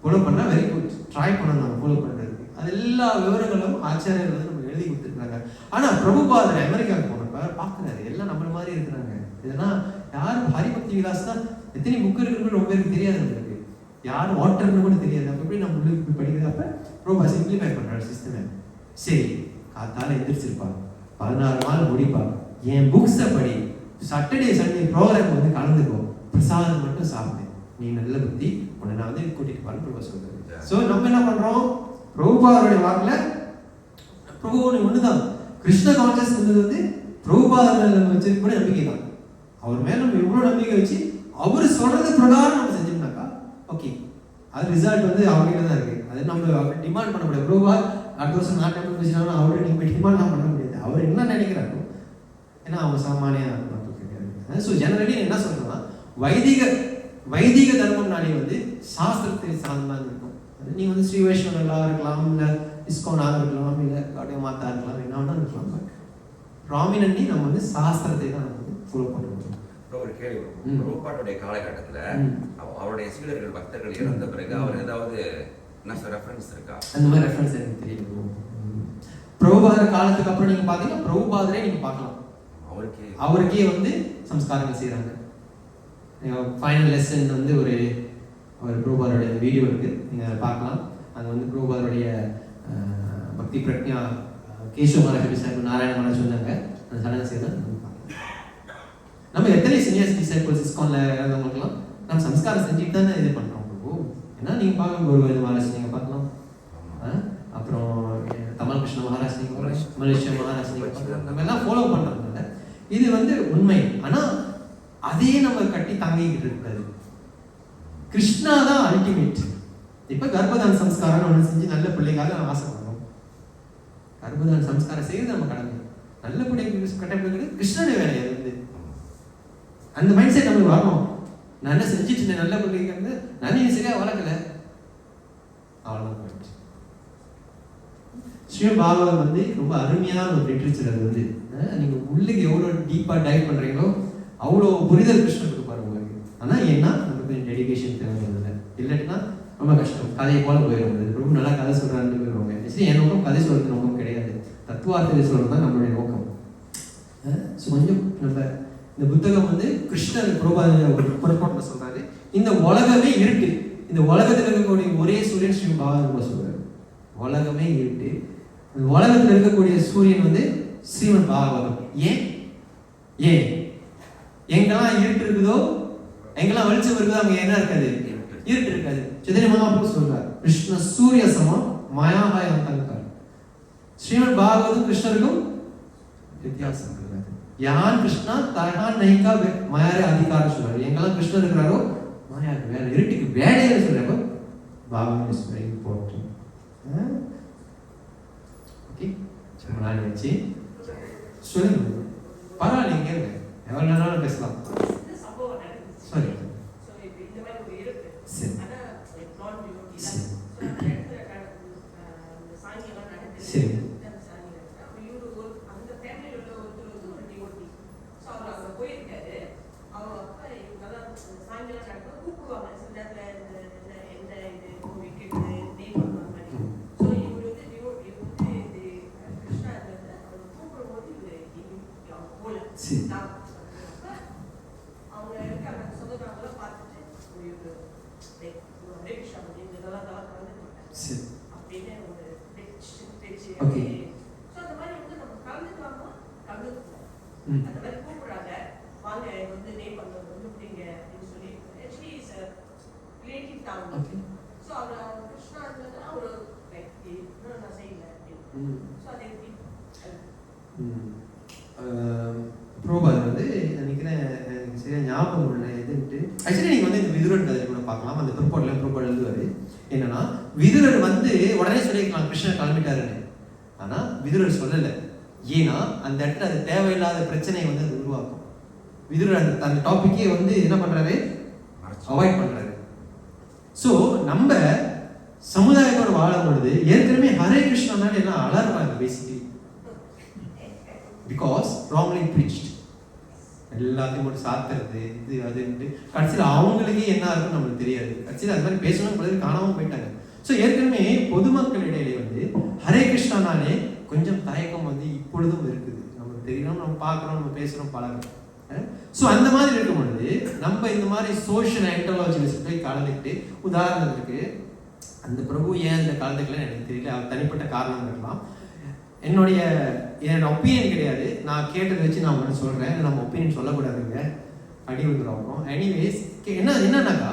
ஃபாலோ பண்ணா வெரி குட், ட்ரை பண்ணணும் நம்ம ஃபாலோ பண்றதுக்கு. அது எல்லா விவரங்களும் ஆச்சாரியர்கள் வந்து நம்ம எழுதி கொடுத்துருக்காங்க. ஆனா பிரபுபாதர் அமெரிக்காவுக்கு போனப்ப பாக்குறாரு எல்லாம் நம்மள மாதிரி இருக்கிறாங்க. இதெல்லாம் யாரும் ஹரிபக்தி விலாஸ் தான் எத்தனை புக் இருக்குன்னு ரொம்ப பேருக்கு தெரியாது. நம்மளுக்கு யாரும் வாட்டர்னு கூட தெரியாது. அப்ப எப்படி நம்ம உள்ளுக்கு படிக்கிறப்ப ரொம்ப சிம்பிளிஃபை பண்றாரு சிஸ்டமே. சரி, காத்தால எந்திரிச்சிருப்பா, 16 நாள் முடிப்பா, என் புக்ஸை படி, சாட்டர்டே சண்டே ப்ரோக்ராம் வந்து கலந்துக்கோ, பிரசாதம் மட்டும் சாப்பிடு, நீ நல்ல புத்தி உன்னை நான் வந்து கூட்டிட்டு போறேன்னு பிரபு சொல்றாரு. ஸோ நம்ம என்ன பண்றோம், பிரபுபாதருடைய வாக்குல பிரபு ஒண்ணுதான், கிருஷ்ண கான்சியஸ் வந்து பிரபுபாதர் வச்சிருக்க கூட நம்பிக்கை தான். அவர் மேல நம்ம எவ்வளவு நம்பிக்கை வச்சு அவர் சொல்றது பிரகாரம் நம்ம செஞ்சோம்னாக்கா ஓகே, அது ரிசல்ட் வந்து அவர்கிட்ட தான் இருக்கு. அது நம்ம டிமாண்ட் பண்ண முடியாது. பிரபுபாத் அடுத்த வருஷம் நாட்டம் பேசினாலும் அவரு நீங்க டிமாண்ட் தான் பண்ண முடியாது. அவர் என்ன நினைக்கிறாரோ, ஏன்னா அவங்க சாமானிய மக்கள் கிடையாது. ஸோ ஜெனரலி என்ன சொல்றேன்னா, வைதிக தர்மம்னாலே வந்து சாஸ்திரத்தை சார்ந்தான் இருக்கும். நீங்க வந்து ஸ்ரீ வைஷ்ணவர்களா இருக்கலாம், இல்ல இஸ்கோனாக இருக்கலாம், இல்ல காட்டிய மாதா இருக்கலாம், என்ன வேணா இருக்கலாம். பட் ராமினி நம்ம வந்து சாஸ்திரத்தை தான் நம்ம வந்து ஃபாலோ பண்ணுவோம். ஒரு கேள்வி, பிரபுபாதுடைய காலகட்டத்துல அவருடைய சீடர்கள் பக்தர்கள் இறந்த பிறகு அவர் ஏதாவது ரெஃபரன்ஸ் இருக்கா? அந்த மாதிரி ரெஃபரன்ஸ் எனக்கு தெரியும். பிரபுபாதர் காலத்துக்கு அப்புறம் நீங்க பாத்தீங்கன்னா பிரபுபாதரே நீங்க பார்க்கலாம், அவருக்கே வந்து சம்ஸ்காரங்கள் செய்யறாங்க. ஃபைனல் லெசன் வந்து ஒரு பிரபுபாதருடைய வீடியோ இருக்கு, நீங்க பார்க்கலாம். அது வந்து பிரபுபாதருடைய பக்தி பிரக்ஞா கேசவ மகாராஜ் சாஹிப் நாராயண மகாராஜ் சொன்னாங்க, அந்த சடங்கு செய்யலாம். நம்ம எத்தனை சீனியர்ஸ் டிசைபிள்ஸ் இஸ்கான்ல இருந்தவங்களுக்குலாம் நம்ம சம்ஸ்காரம் செஞ்சுட்டு தானே இது பண்றோம். ஏன்னா நீங்க பார்க்க ஒரு மகாராஜ் நீங்க பார்க்கலாம், அப்புறம் தமல் கிருஷ்ண மகாராஜ் நீங்க மலேசியா மகாராஜ் நீங்க பார்க்கலாம். நம்ம எல்லாம் ஃபாலோ பண்றதுனால இது வந்து உண்மை. ஆனா அதையே நம்ம கட்டி தாங்கிக்கிட்டு இருக்காது. கிருஷ்ணா தான் அல்டிமேட். இப்ப கர்ப்பதான சம்ஸ்காரம் ஒன்று செஞ்சு நல்ல பிள்ளைக்காக நம்ம ஆசைப்படுறோம். கர்ப்பதான சம்ஸ்காரம் செய்யறது நம்ம கடமை. நல்ல பிள்ளைங்க கட்டப்படுகிறது கிருஷ்ணனுடைய வேலை. அது வந்து அந்த மைண்ட் செட் நமக்கு வரணும். நான் என்ன செஞ்சுட்டு இருந்தேன் நல்ல பிள்ளைங்க, நான் நீ சரியா வளர்க்கல, அவ்வளவுதான் போயிடுச்சு. ஸ்ரீமத் பாகவதம் வந்து ரொம்ப அருமையான ஒரு லிட்ரேச்சர். அது வந்து நீங்க உள்ளுக்கு எவ்வளவு டீப்பா டைவ் பண்றீங்களோ அவ்வளோ புரிதல் கிருஷ்ணனுக்கு பாருங்க உங்களுக்கு. ஆனா ஏன்னா நமக்கு டெடிகேஷன் தேவைப்படுது. இல்லாட்டினா ரொம்ப கஷ்டம், கதையை போல போயிடும். ரொம்ப நல்லா கதை சொல்றான்னு போயிடுவாங்க. ஆக்சுவலி என் நோக்கம் கதை சொல்றது நோக்கம் கிடையாது, தத்துவார்த்தத்தை சொல்றது தான் நம்மளுடைய நோக்கம். ஸோ கொஞ்சம் நம்ம இந்த புத்தகம் வந்து கிருஷ்ணர் பிரபுபாதர் ஒரு புறப்பாட்டுல சொல்றாரு, இந்த உலகமே இருட்டு, இந்த உலகத்தில் இருக்கக்கூடிய ஒரே சூரியன் ஸ்ரீ பாகவதர் சொல்றாரு. உலகமே இருட்டு, இந்த உலகத்தில் இருக்கக்கூடிய சூரியன் வந்து ஸ்ரீமத் பாகவதம். ஏன் எங்கெல்லாம் இருட்டு இருக்குதோ, எங்கெல்லாம் வெளிச்சம் இருக்குதோ அங்க என்ன இருக்காது, இருட்டு இருக்காது. சைதன்ய மகாபிரபு சொல்றார், கிருஷ்ண சூரிய சமம் மாயாபாயம் தங்கார். ஸ்ரீமத் பாகவதம் கிருஷ்ணருக்கும் வித்தியாசம் இருக்கிறது. யான் கிருஷ்ணா தகான் நைக்கா மாயாரே அதிகாரம் சொல்றாரு. எங்கெல்லாம் கிருஷ்ணர் இருக்கிறாரோ மாயாருக்கு வேலை, இருட்டுக்கு வேலையை சொல்றாரு. Bhagavatam is very important. Okay, நாளை வச்சு சொல்லுங்க, பரவாயில்லைங்க, எவ்வளவு நேரம் பேசலாம். சரி சரி சரி பிரபுபாதர் வந்து நினைக்கிறேன், எனக்கு சரியா ஞாபகம் இல்லை எதுன்ட்டு. ஆக்சுவலி நீங்க வந்து இந்த விதுரன் கதை கூட பார்க்கலாம். அந்த பிரபுபாடு எழுதுவாரு என்னன்னா, விதுரர் வந்து உடனே சொல்லியிருக்கலாம் கிருஷ்ணர் கிளம்பிட்டாருன்னு. ஆனா விதுரர் சொல்லலை. ஏன்னா அந்த இடத்துல அது தேவையில்லாத பிரச்சனையை வந்து அது உருவாக்கும். விதுரர் அந்த டாபிக்கே வந்து என்ன பண்றாரு, அவாய்ட் பண்றாரு. ஸோ நம்ம சமுதாயத்தோட வாழும் பொழுது ஏற்கனவே ஹரே கிருஷ்ணனால எல்லாம் அலறாங்க பேசிக்கலி, பிகாஸ் ராங்லி ப்ரீச்ட். எல்லாத்தையும் போட்டு சாத்துறது இது அதுன்ட்டு கடைசியில் அவங்களுக்கே என்ன இருக்குன்னு நம்மளுக்கு தெரியாது. கடைசியில் அது மாதிரி பேசணும் பிறகு காணாமல் போயிட்டாங்க. ஸோ ஏற்கனவே பொதுமக்கள் இடையிலே வந்து ஹரே கிருஷ்ணனாலே கொஞ்சம் தயக்கம் வந்து இப்பொழுதும் இருக்குது. நமக்கு தெரியணும், நம்ம பார்க்குறோம், நம்ம பேசுகிறோம், பழகிறோம். ஸோ அந்த மாதிரி இருக்கும் பொழுது நம்ம இந்த மாதிரி சோஷியல் ஐண்டாலஜிஸ்ட் போய் கலந்துக்கிட்டு, உதாரணத்துக்கு அந்த பிரபு ஏன் அதில் கலந்துக்கலன்னு எனக்கு தெரியல, அவர் தனிப்பட்ட காரணம் இருக்கலாம். என்னோட ஒப்பீனியன் கிடையாது, நான் கேட்டதை வச்சு நான் ஒன்று சொல்கிறேன். நம்ம ஒப்பீனியன் சொல்லக்கூடாதுங்க, அடி வந்துடும். எனிவேஸ் என்னன்னாக்கா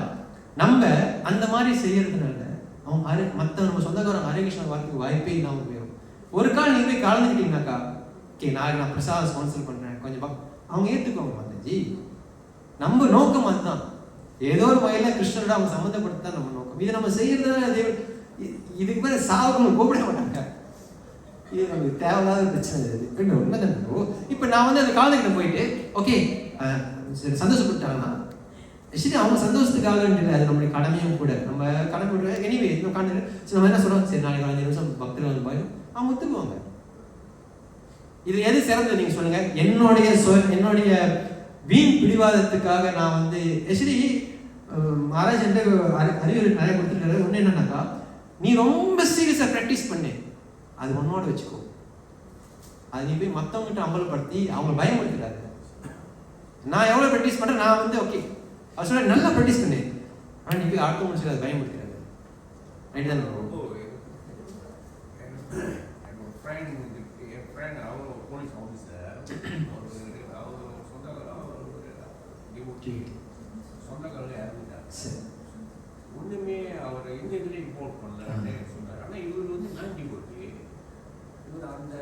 நம்ம அந்த மாதிரி செய்யறதுனால அவங்க மற்ற நம்ம சொந்தக்காரங்க ஹரே கிருஷ்ணா வார்த்தைக்கு வாய்ப்பே இல்லாமல் போயிடும். ஒரு கால் நீங்கள் போய் கலந்துக்கிட்டீங்கன்னாக்கா, ஓகே நான் பிரசாதம் ஸ்பான்சர் பண்ணுறேன் கொஞ்சம் அவங்க ஏற்றுக்கோங்க மாதாஜி. நம்ம நோக்கம் அதுதான், ஏதோ ஒரு வகையில் கிருஷ்ணரோட அவங்க சம்மந்தப்படுத்த தான் நம்ம நோக்கம். இதை நம்ம செய்யறதுனால இதுக்கு மேலே சாவுன்னு கூப்பிட மாட்டாங்க. இது நமக்கு தேவையில்லாத பிரச்சனை. இது உண்மைதான். இப்போ நான் வந்து அந்த காலத்துக்கிட்ட போயிட்டு ஓகே சரி சந்தோஷப்பட்டாங்கன்னா சரி அவங்க சந்தோஷத்துக்காக இல்லை, அது நம்மளுடைய கடமையும் கூட. நம்ம கடமை எனிவே உட்காந்து நம்ம என்ன சொல்கிறோம், சரி நாளைக்கு 5 நிமிஷம் பக்தர்கள் வந்து போயிடும், அவங்க ஒத்துக்குவாங்க. இது எது சிறந்தது நீங்கள் சொல்லுங்க. என்னுடைய வீண் பிடிவாதத்துக்காக நான் வந்து ஆக்சுவலி மகாராஜ் என்ற அறிவுரை நிறைய கொடுத்துருக்காரு. ஒன்று என்னன்னாக்கா, நீ ரொம்ப சீரியஸாக ப்ராக்டிஸ் பண்ணு, அது உன்னோட வச்சுக்கோ. அது நீ போய் மற்றவங்ககிட்ட அமல்படுத்தி அவங்க பயமுறுத்துறாரு. நான் எவ்வளோ ப்ராக்டிஸ் பண்ணுறேன், நான் வந்து ஓகே அவர் சொல்ல நல்லா ப்ராக்டிஸ் பண்ணு, ஆனால் நீ போய் அடுத்த முடிச்சு அது பயமுறுத்துறாரு. ரைட் தான். என் ஃப்ரெண்ட் அவர் போலீஸ் ஆஃபீஸர், அவர் சொந்தக்காரங்க இறந்துட்டார். ஒன்றுமே அவர் எந்த இதுலேயும் ரிப்போர்ட் பண்ணலன்னு சொன்னார். ஆனால் இவர் வந்து நான் டிவோட்டி, இவர் அந்த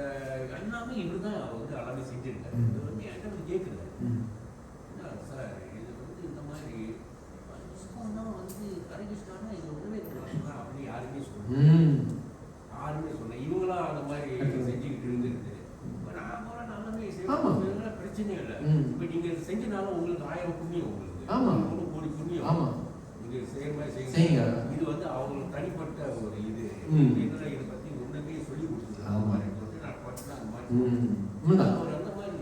எல்லாமே இவர் தான் வந்து எல்லாமே செஞ்சுருக்காரு. இவர் வந்து என்கிட்ட வந்து கேட்குறாரு, என்ன சார் இது வந்து இந்த மாதிரி புஸ்தகம்லாம் வந்து ஹரே கிருஷ்ணானா இது ஒன்றுமே இருக்கலாம் அப்படின்னு யாருமே சொன்னேன். இவங்களாம் அந்த மாதிரி செஞ்சுக்கிட்டு இருந்துருக்கு. நான் போல நல்லாமே செய்யலாம், பிரச்சனை இல்லை. இப்போ நீங்கள் செஞ்சனால உங்களுக்கு 1000 புண்ணியம், உங்களுக்கு 1 கோடி புண்ணியம். நீங்கள் செய்கிற மாதிரி செய்யுங்க. இது வந்து அவங்களுக்கு தனிப்பட்ட ஒரு இது. இதை பற்றி ஒன்றுமே சொல்லி கொடுத்துருக்காங்க. அந்த மாதிரி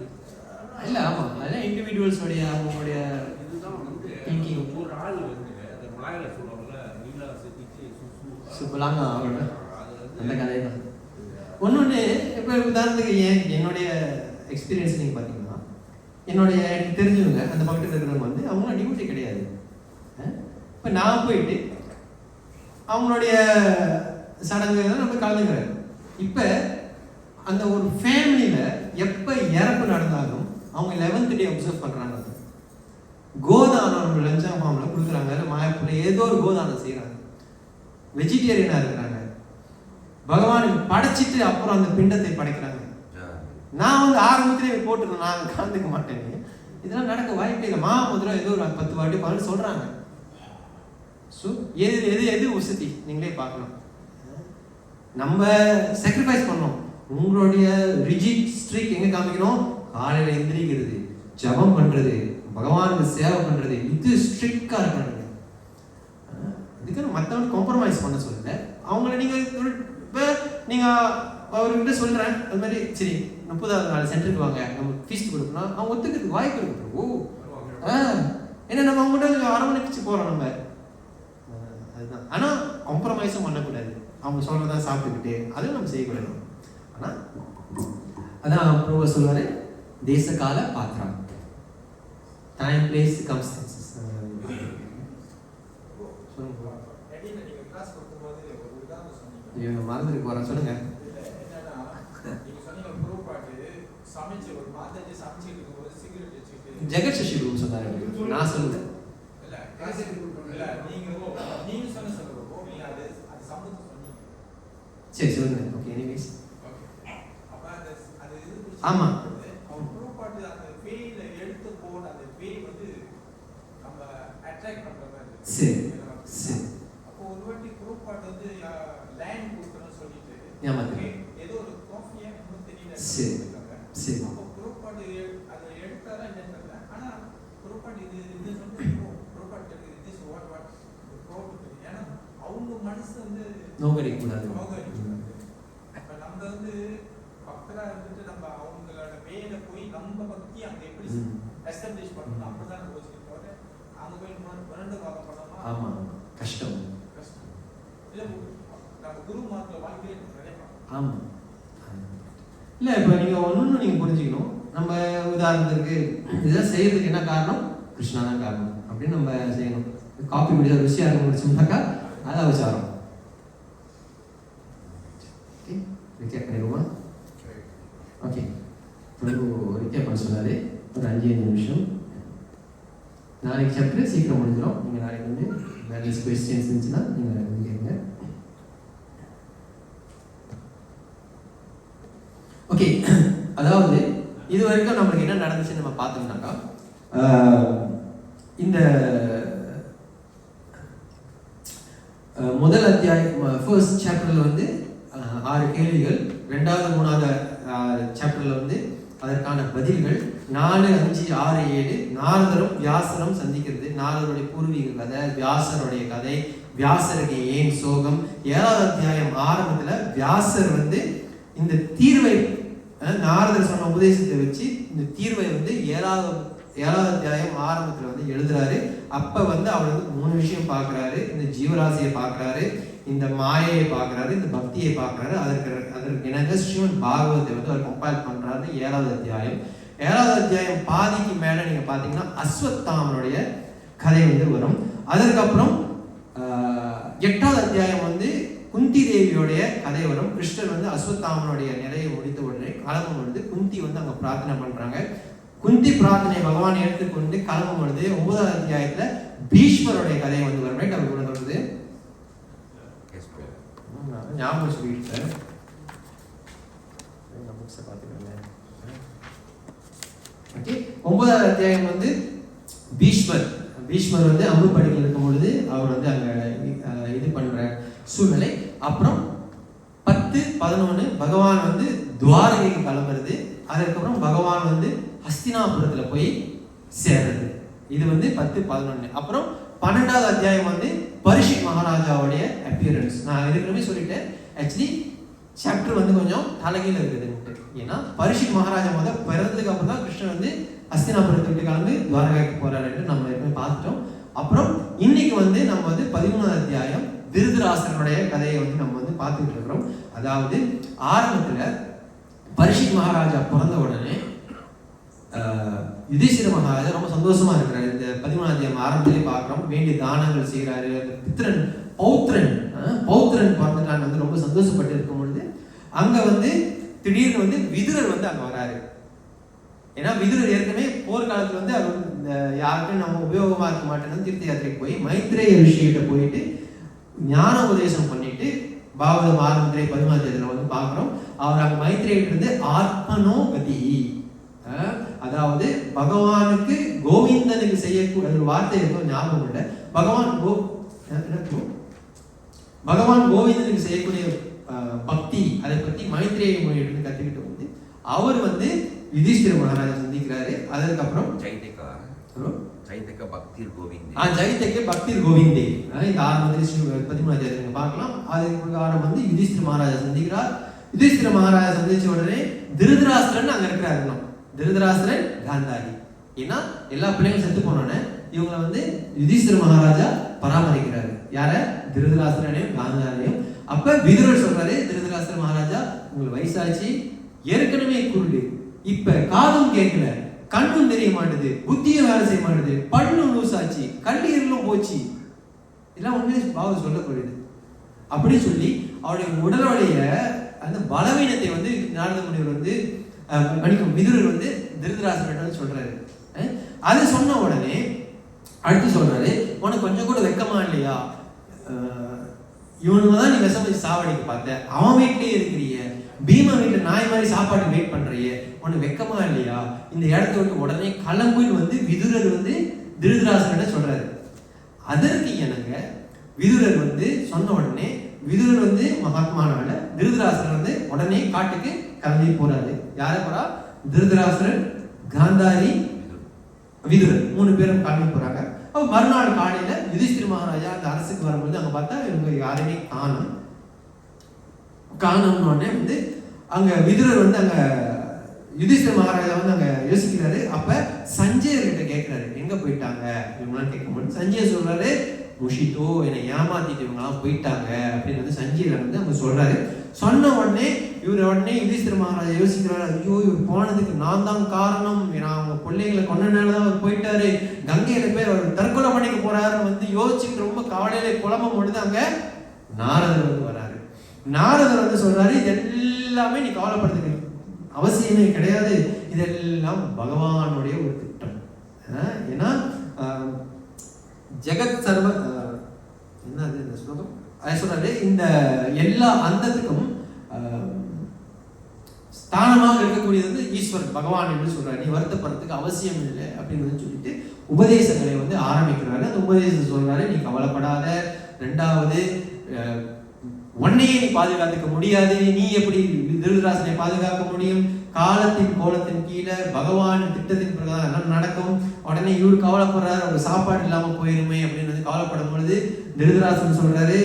இல்லை. ஆமாம், அதெல்லாம் இண்டிவிஜுவல்ஸோடைய அவங்களுடைய இதுதான் வந்து ஒரு ஆள் வந்து அந்த மலையாள சொல்லுவாங்கல்ல, நீலா செத்திச்சு சுப்பலாங்க அந்த கதை தான். ஒன்று இப்போ உதாரணத்துக்கு என்னுடைய எக்ஸ்பீரியன்ஸ் நீங்கள் பார்த்தீங்கன்னா, எனக்கு தெரிஞ்சவங்க அந்த பக்கத்தில் இருக்கிறவங்க வந்து அவங்களும் டியூட்டி கிடையாது. இப்போ நான் போயிட்டு அவங்களுடைய சடங்குகள் நம்ம கலந்துக்கிறேன். இப்போ அந்த ஒரு ஃபேமிலியில் எப்போ இறப்பு நடந்தாலும் அவங்க 11th டே அப்சர்வ் பண்ணுறாங்க. கோதானம் லஞ்சம் ஃபார்மில் கொடுக்குறாங்க, மாயப்பூரில் ஏதோ ஒரு கோதானம் செய்கிறாங்க. வெஜிடேரியனாக இருக்கிறாங்க, பகவானுக்கு படைச்சிட்டு அப்புறம் அந்த பிண்டத்தை படைக்கிறாங்க. நான் வந்து ஆரம்பத்திலே போட்டுருந்தேன், நான் கலந்துக்க மாட்டேன்னு. இதெல்லாம் நடக்க வாய்ப்பே இல்லை. மாமதுரம் ஏதோ ஒரு 10 வாட்டி 12 சொல்கிறாங்க. ஸோ எது உசதி நீங்களே பார்க்கலாம். நம்ம சாக்ரிஃபைஸ் பண்ணோம். உங்களுடைய ரிஜிட் ஸ்ட்ரிக் எங்கே காமிக்கணும், காலையில் எந்திரிக்கிறது, ஜபம் பண்ணுறது, பகவானுக்கு சேவை பண்ணுறது, இது ஸ்ட்ரிக்டாக இருக்கணும். இதுக்கு மற்றவங்க காம்ப்ரமைஸ் பண்ண சொல்லல. அவங்கள நீங்கள் இப்போ நீங்கள் அவர்கிட்ட சொல்கிறேன் அது மாதிரி சரி 30வது நாள் சென்டருக்கு வாங்க நம்ம ஃபீஸ்ட் கொடுக்கணும், அவங்க ஒத்துக்கிறதுக்கு வாய்ப்பு இருக்கு. ஏன்னா நம்ம அவங்ககிட்ட அரவணைச்சு போகிறோம் நம்ம, அதுதான். ஆனால் காம்ப்ரமைஸும் பண்ணக்கூடாது. அவங்க சொல்கிறதான் சாப்பிட்டுக்கிட்டு அதுவும் நம்ம செய்யக்கூடாது. ஆனால் அதான் ப்ரூவ சொல்லுவார், தேச கால பாத்திரம், டைம் பிளேஸ் சர்கம்ஸ்டன்சஸ். இவங்க மறந்துட்டு போகிறேன், சொல்லுங்க. ஜெகத் சசி குரு சொன்னார், நான் சொல்லுவேன். சரி சொல்லுங்க. ஓகே, எனிவேஸ் ஆமாம். சரி சரி. அப்போ ஒரு வாட்டி குரூப் பாட்டு வந்து லேண்ட் கொடுக்கணும்னு சொல்லிட்டு ஏதோ ஒரு காஃபியா இன்னும் தெரியல. சரி சரி. அப்போ குரூப் பாட்டு அதை எடுத்தாரா என்னன்னு தெரியல. ஆனால் குரூப் பாட்டு இது வந்து குரூப் பாட்டு இது வாட் ஏன்னா அவங்க மனசு வந்து நோக்கடிக்கூடாது. இப்ப நம்ம வந்து பக்தரா இருந்துட்டு நம்ம அவங்களோட வேலை போய் நம்ம பக்தி அங்க எப்படி எஸ்டாப்ளிஷ் பண்ணணும் அப்படிதான் யோசிக்க போது அங்க போய் புரண்டு பார்க்க போனோமா ஆமா கஷ்டம். இல்ல நம்ம குரு மார்க்ல வாழ்க்கையில நினைப்போம். ஆமா இல்ல இப்ப நீங்க ஒண்ணு நீங்க புரிஞ்சுக்கணும். நம்ம உதாரணத்துக்கு இதெல்லாம் செய்யறதுக்கு என்ன காரணம்? கிருஷ்ணா தான் காரணம் அப்படின்னு நம்ம செய்யணும். காப்பி குடிச்சா ருசியா இருக்க முடிச்சோம்னாக்கா அது அவசாரம். ரிகேப் பண்ணிடுவோமா? ஓகே, ரிகேப் பண்ண சொன்னாரு ஒரு 5 நிமிஷம். நாளைக்கு சாப்டர் சீக்கிரம் முடிஞ்சிடும். நீங்கள் நாளைக்கு வந்து பேலன்ஸ் கொஸ்டின்ஸ் இருந்துச்சுன்னா நீங்கள் வந்து கேளுங்க. ஓகே, அதாவது இது வரைக்கும் நம்மளுக்கு என்ன நடந்துச்சுன்னு நம்ம பார்த்தோம்னாக்கா இந்த முதல் அத்தியாயம் ஃபர்ஸ்ட் சாப்டர்ல வந்து 6 கேள்விகள், 2வது 3வது சாப்டர்ல வந்து அதற்கான பதில்கள் 4, 5, 6, 7 நாரதரும் வியாசரும் சந்திக்கிறது, நாரதருடைய பூர்வீக கதை, வியாசருடைய கதை, வியாசருக்கு ஏன் சோகம். 7வது அத்தியாயம் ஆரம்பத்துல வியாசர் வந்து இந்த தீர்வை நாரதர் சொன்ன உபதேசத்தை வச்சு இந்த தீர்வை வந்து 7வது அத்தியாயம் ஆரம்பத்துல வந்து எழுதுறாரு. அப்ப வந்து அவர் வந்து 3 விஷயம் பார்க்கறாரு. இந்த ஜீவராசியை பார்க்கறாரு, இந்த மாயையை பார்க்கறாரு, இந்த பக்தியை பார்க்கறாரு. அதற்கு இணங்க ஸ்ரீமத் பாகவத்தை வந்து அவர் கம்பைல் பண்றாரு. 7வது அத்தியாயம் 7வது அத்தியாயம் பாதிக்கு மேல நீங்க பாத்தீங்கன்னா அஸ்வத்தாமனுடைய கதை வந்து வரும். அதற்கப்புறம் 8வது அத்தியாயம் வந்து குந்தி தேவியோடைய கதை வரும். கிருஷ்ணர் வந்து அஸ்வத்தாமனுடைய நிலையை முடித்த உடனே கிளம்பும் பொழுது குந்தி வந்து அங்க பிரார்த்தனை பண்றாங்க. குந்தி பிரார்த்தனை பகவான் எடுத்துக்கொண்டு கிளம்பும் பொழுது 9வது அத்தியாயத்துல பீஷ்மருடைய கதை வந்து வரும். ரைட், அவர் கூட சொல்றது ஞாபகம் சொல்லிட்டு ஓகே. 9வது அத்தியாயம் வந்து பீஷ்மர் வந்து அம்பு படுக்கையில் இருக்கும் பொழுது அவர் வந்து அங்க இது பண்ற சூழ்நிலை. அப்புறம் 10, 11 பகவான் வந்து துவாரகைக்கு கிளம்புறது. அதுக்கப்புறம் பகவான் வந்து ஹஸ்தினாபுரத்துல போய் சேர்றது. இது வந்து 10, 11. அப்புறம் 12வது அத்தியாயம் வந்து பரிஷித் மகாராஜாவுடைய அப்பியரன்ஸ். நான் ஏற்கனவே சொல்லிட்டேன், ஆக்சுவலி சாப்டர் வந்து கொஞ்சம் தலைகீழ இருக்குதுன்ட்டு. ஏன்னா பரிஷித் மகாராஜா முதல் பிறந்ததுக்கு அப்புறம் தான் கிருஷ்ணன் வந்து ஹஸ்தினாபுரத்தை விட்டு கலந்து துவாரகாய்க்கு போறாருன்னு நம்ம ஏற்கனவே பார்த்துட்டோம். அப்புறம் இன்னைக்கு வந்து நம்ம வந்து 13வது அத்தியாயம் திருதராஷ்டிரனுடைய கதையை வந்து நம்ம வந்து பார்த்துட்டு இருக்கிறோம். அதாவது ஆரம்பத்துல பரிஷித் மகாராஜா பிறந்த உடனே யுதிஷ்டிர மகாராஜா ரொம்ப சந்தோஷமா இருக்கிறாரு. இந்த 13வது அத்தியாயம் ஆரம்பத்திலே பார்க்கிறோம். வேண்டிய தானங்கள் செய்யறாரு. அந்த பௌத்திரன் பிறந்துட்டாங்க வந்து ரொம்ப சந்தோஷப்பட்டு இருக்கும் பொழுது அங்க வந்து திடீர்னு வந்து விதுரர் வந்து அங்க வராரு. ஏன்னா விதுரர் ஏற்கனவே போர்க்காலத்துல வந்து அவர் இந்த யாருக்கும் நம்ம உபயோகமா இருக்க மாட்டேன்னு தீர்த்த யாத்திரைக்கு போய் மைத்ரேய ரிஷிகிட்ட போயிட்டு ஞான உபதேசம் பண்ணிட்டு பாகவதம் ஆரம்பத்திலே 13வது அத்தியாயத்துல வந்து பார்க்கிறோம். அவர் அங்க மைத்ரேயிட்ட இருந்து ஆத்மனோ கதி, அதாவது பகவானுக்கு கோவிந்தனுக்கு செய்யக்கூடிய ஒரு வார்த்தை இருக்கும், ஞாபகம் இல்லை. பகவான் கோவிந்தனுக்கு செய்யக்கூடிய பக்தி, அதை பத்தி மைத்ரேய மொழியிலிருந்து கத்துக்கிட்டு வந்து அவர் வந்து யுதிஷ்டிர மகாராஜா சந்திக்கிறாரு. அதுக்கப்புறம் ஜெய்தேக பக்திர் கோவிந்தே இந்த ஆரம்பத்தில் 13வது அத்தியாயத்தை பார்க்கலாம். அதுக்கு பிரகாரம் வந்து யுதிஷ்டிர மகாராஜா சந்திக்கிறார். யுதிஷ்டிர மகாராஜா சந்திச்ச உடனே திருதராஷ்டிரன் அங்க இருக்கிறாரு. திருதராஷ்டிரன் காந்தாரி. ஏன்னா எல்லா பிள்ளைங்களும் செத்து போனோன்னே இவங்களை வந்து யுதிஷ்டிர மகாராஜா பராமரிக்கிறாரு. யார? திருதராஷ்டிரனையும் காந்தாரியும். அப்ப விதுரர் சொல்றாரு, திருதராஷ்டிர மகாராஜா உங்களுக்கு வயசாச்சு, ஏற்கனவே குருடு, இப்ப காதும் கேட்கல, கண்ணும் தெரிய மாட்டுது, புத்தியும் வேலை செய்ய மாட்டுது, பல்லும் லூசாச்சு, கல்லீரலும் போச்சு, இதெல்லாம் உண்மையிலே பாபு சொல்லக்கூடியது. அப்படி சொல்லி அவருடைய உடலுடைய அந்த பலவீனத்தை வந்து நாரத முனிவர் வந்து விதுரர் வந்து திருதராஷ்டிரன் சொல்றாரு. அது சொன்ன உடனே அடுத்து சொல்றாரு, உனக்கு கொஞ்சம் கூட வெக்கமா இல்லையா? இவனுங்க தான் நீ விஷம் வச்சு சாவடிக்க பார்த்த, அவன் வீட்லயே இருக்கிறிய, பீமா வீட்டுல நாய் மாதிரி சாப்பாடு வெயிட் பண்றிய, உனக்கு வெக்கமா இல்லையா? இந்த இடத்த விட்டு உடனே கிளம்புன்னு வந்து விதுரர் வந்து திருதராஷ்டிரன் சொல்றாரு. அதற்கு எனக்கு விதுரர் வந்து சொன்ன உடனே விதுரர் வந்து மகாத்மானால திருதராஷ்டிரன் வந்து உடனே காட்டுக்கு கிளம்பி போறாரு. யார போறா? திருதராஷ்டிரன், காந்தாரி, விதுரர் 3 பேரும் கிளம்பி போறாங்க. அப்போ மறுநாள் காலையில யுதிஷ்டிர மகாராஜா அந்த அரசுக்கு வரும்போது அங்க பார்த்தா இவங்க யாருமே காணோம்னே வந்து அங்க விதுரர் வந்து அங்க யுதிஷ்டிர மகாராஜா வந்து அங்க யோசிக்கிறாரு. அப்ப சஞ்சயர் கிட்ட கேட்கிறாரு எங்க போயிட்டாங்க இவங்களாம் கேட்கும்போது சஞ்சயர் சொல்றாரு, முஷித்தோ என்னை ஏமாத்திட்டு இவங்களாம் போயிட்டாங்க அப்படின்னு வந்து சஞ்சயர் வந்து அவங்க சொல்றாரு. சொன்ன உடனே யுதிஷ்டிர மகாராஜா யோசிக்கிறாரு, ஐயோ இவர் போனதுக்கு நான் தான் காரணம், ஏன்னா அவங்க பிள்ளைங்களை கொண்டனாலதான் அவர் போயிட்டாரு, கங்கையில போய் அவர் தற்கொலை பண்ணிக்க போறாருன்னு வந்து யோசிச்சுட்டு ரொம்ப கவலையில குழம்பும் பொழுது அங்க நாரதர் வந்து வராரு. நாரதர் வந்து சொல்றாரு, இது எல்லாமே நீ கவலைப்படுறதுக்கு அவசியமே கிடையாது, இதெல்லாம் பகவானுடைய ஒரு திட்டம். ஏன்னா ஜெகத் சர்வ என்னது இந்த ஸ்லோகம் சொல்றாரு, இந்த எல்லா அந்தத்துக்கும் ஸ்தானமாக இருக்கக்கூடியது வந்து ஈஸ்வரன் பகவான் என்று சொல்றாரு. நீ வருத்தப்படுறதுக்கு அவசியம் இல்லை அப்படின்னு சொல்லிட்டு உபதேசங்களை வந்து ஆரம்பிக்கிறாரு. அந்த உபதேசம் சொல்றாரு, நீ கவலைப்படாத, ரெண்டாவது உன்னையே நீ பாதுகாத்துக்க முடியாது, நீ எப்படி திருதராசனை பாதுகாக்க முடியும், காலத்தின் கோலத்தின் கீழே பகவான் திட்டத்தின் பிரகாரம் நடக்கும். உடனே இவர் கவலைப்படுறாரு, அவர் சாப்பாடு இல்லாம போயிருமே அப்படின்னு வந்து கவலைப்படும் பொழுது திருதராசன் சொல்றாரு,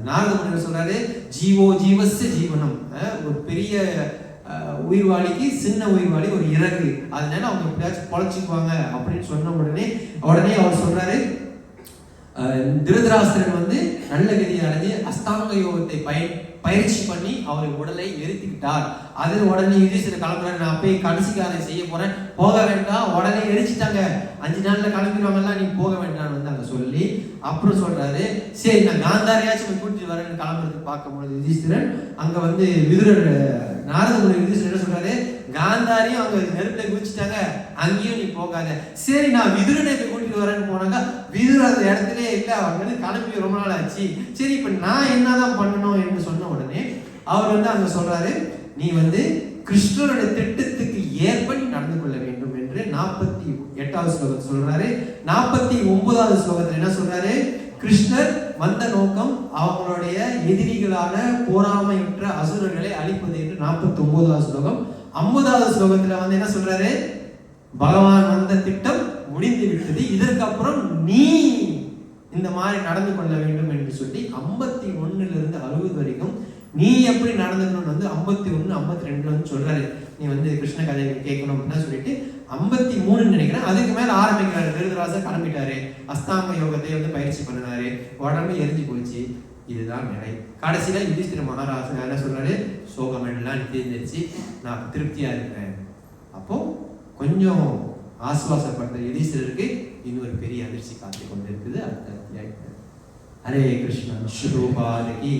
நாரத முனிவர் சொல்றாரு, ஜீவோ ஜீவஸ்ய ஜீவனம், ஒரு பெரிய உயிர்வாளிக்கு சின்ன உயிர்வாளி ஒரு இறகு, அதனால அவங்க எப்படியாச்சும் பொழைச்சிக்குவாங்க அப்படின்னு சொன்ன உடனே அவர் சொல்றாரு, திருதராஷ்டிரன் வந்து நல்ல கதியை அடைஞ்சு அஸ்தாங்க யோகத்தை பயிற்சி பண்ணி அவர் உடலை எரித்துக்கிட்டார். அது உடனே யுதிஷ்டிரர் கிளம்புறாரு, நான் போய் கடைசி காரியம் செய்ய போறேன், போக வேண்டாம், உடனே எரிச்சிட்டாங்க, 5 நாள்ல கிளம்பிடுவாங்கலாம், நீ போக வேண்டாம்னு வந்து அங்க சொல்லி அப்புறம் சொல்றாரு, சரி நான் காந்தாரியாச்சும் கூட்டிட்டு வரேன்னு கிளம்புறதுக்கு பார்க்கும்போது யுதிஷ்டிரன் அங்க வந்து விதுரர் நாரத முனி யுதிஷ்டிரர் என்ன சொல்றாரு, காந்தாரியும் அவங்க நெருப்புல குதிச்சுட்டாங்க, அங்கேயும் நீ போகாத, சரி நான் விதுரனை போய் கூட்டிட்டு வரேன்னு போனாங்க, விதுரர் அந்த இடத்துலயே இல்லை, அவங்க கிளம்பி ரொம்ப நாள் ஆச்சு, சரி இப்ப நான் என்னதான் பண்ணணும் என்று சொன்ன உடனே அவர் வந்து அங்க சொல்றாரு, நீ வந்து கிருஷ்ணருடைய திட்டத்துக்கு ஏற்ப நீ நடந்து கொள்ள வேண்டும் என்று 48வது ஸ்லோகத்தில் சொல்றாரு. 49வது ஸ்லோகத்தில் என்ன சொல்றாரு, கிருஷ்ணர் வந்த நோக்கம் அவங்களுடைய எதிரிகளான போராமையுற்ற அசுரர்களை அழிப்பது என்று 49வது ஸ்லோகம். 50வது ஸ்லோகத்துல வந்து என்ன சொல்றாரு, பகவான் வந்த திட்டம் முடிந்து விட்டது, இதற்கு அப்புறம் நீ இந்த மாதிரி நடந்து கொள்ள வேண்டும் என்று சொல்லி 51 இருந்து 60 வரைக்கும் நீ எப்படி நடந்துக்கணும்னு வந்து 51, 52 வந்து சொல்றாரு. நீ வந்து கிருஷ்ண கதைகள் கேட்கணும் அப்படின்னு சொல்லிட்டு 53 நினைக்கிறேன், அதுக்கு மேல ஆரம்பிக்கிறாரு. திருதராசர் கிளம்பிட்டாரு, அஸ்தாங்க யோகத்தை வந்து பயிற்சி பண்ணினாரு, உடம்பு எரிஞ்சு போச்சு, இதுதான் நிலை. கடைசியில யுதிஷ்டிர மகாராஜா என்ன சொல்றாரு, சோகம் எல்லாம் தீர்ந்துருச்சு, நான் திருப்தியா இருக்கிறேன். அப்போ கொஞ்சம் ஆசுவாசப்படுற யுதிஷ்டிரருக்கு இன்னொரு பெரிய அதிர்ச்சி காத்து கொண்டு இருக்குது. அடுத்த அத்தியாயம். ஹரே கிருஷ்ணா. ஸ்ரீபாதகி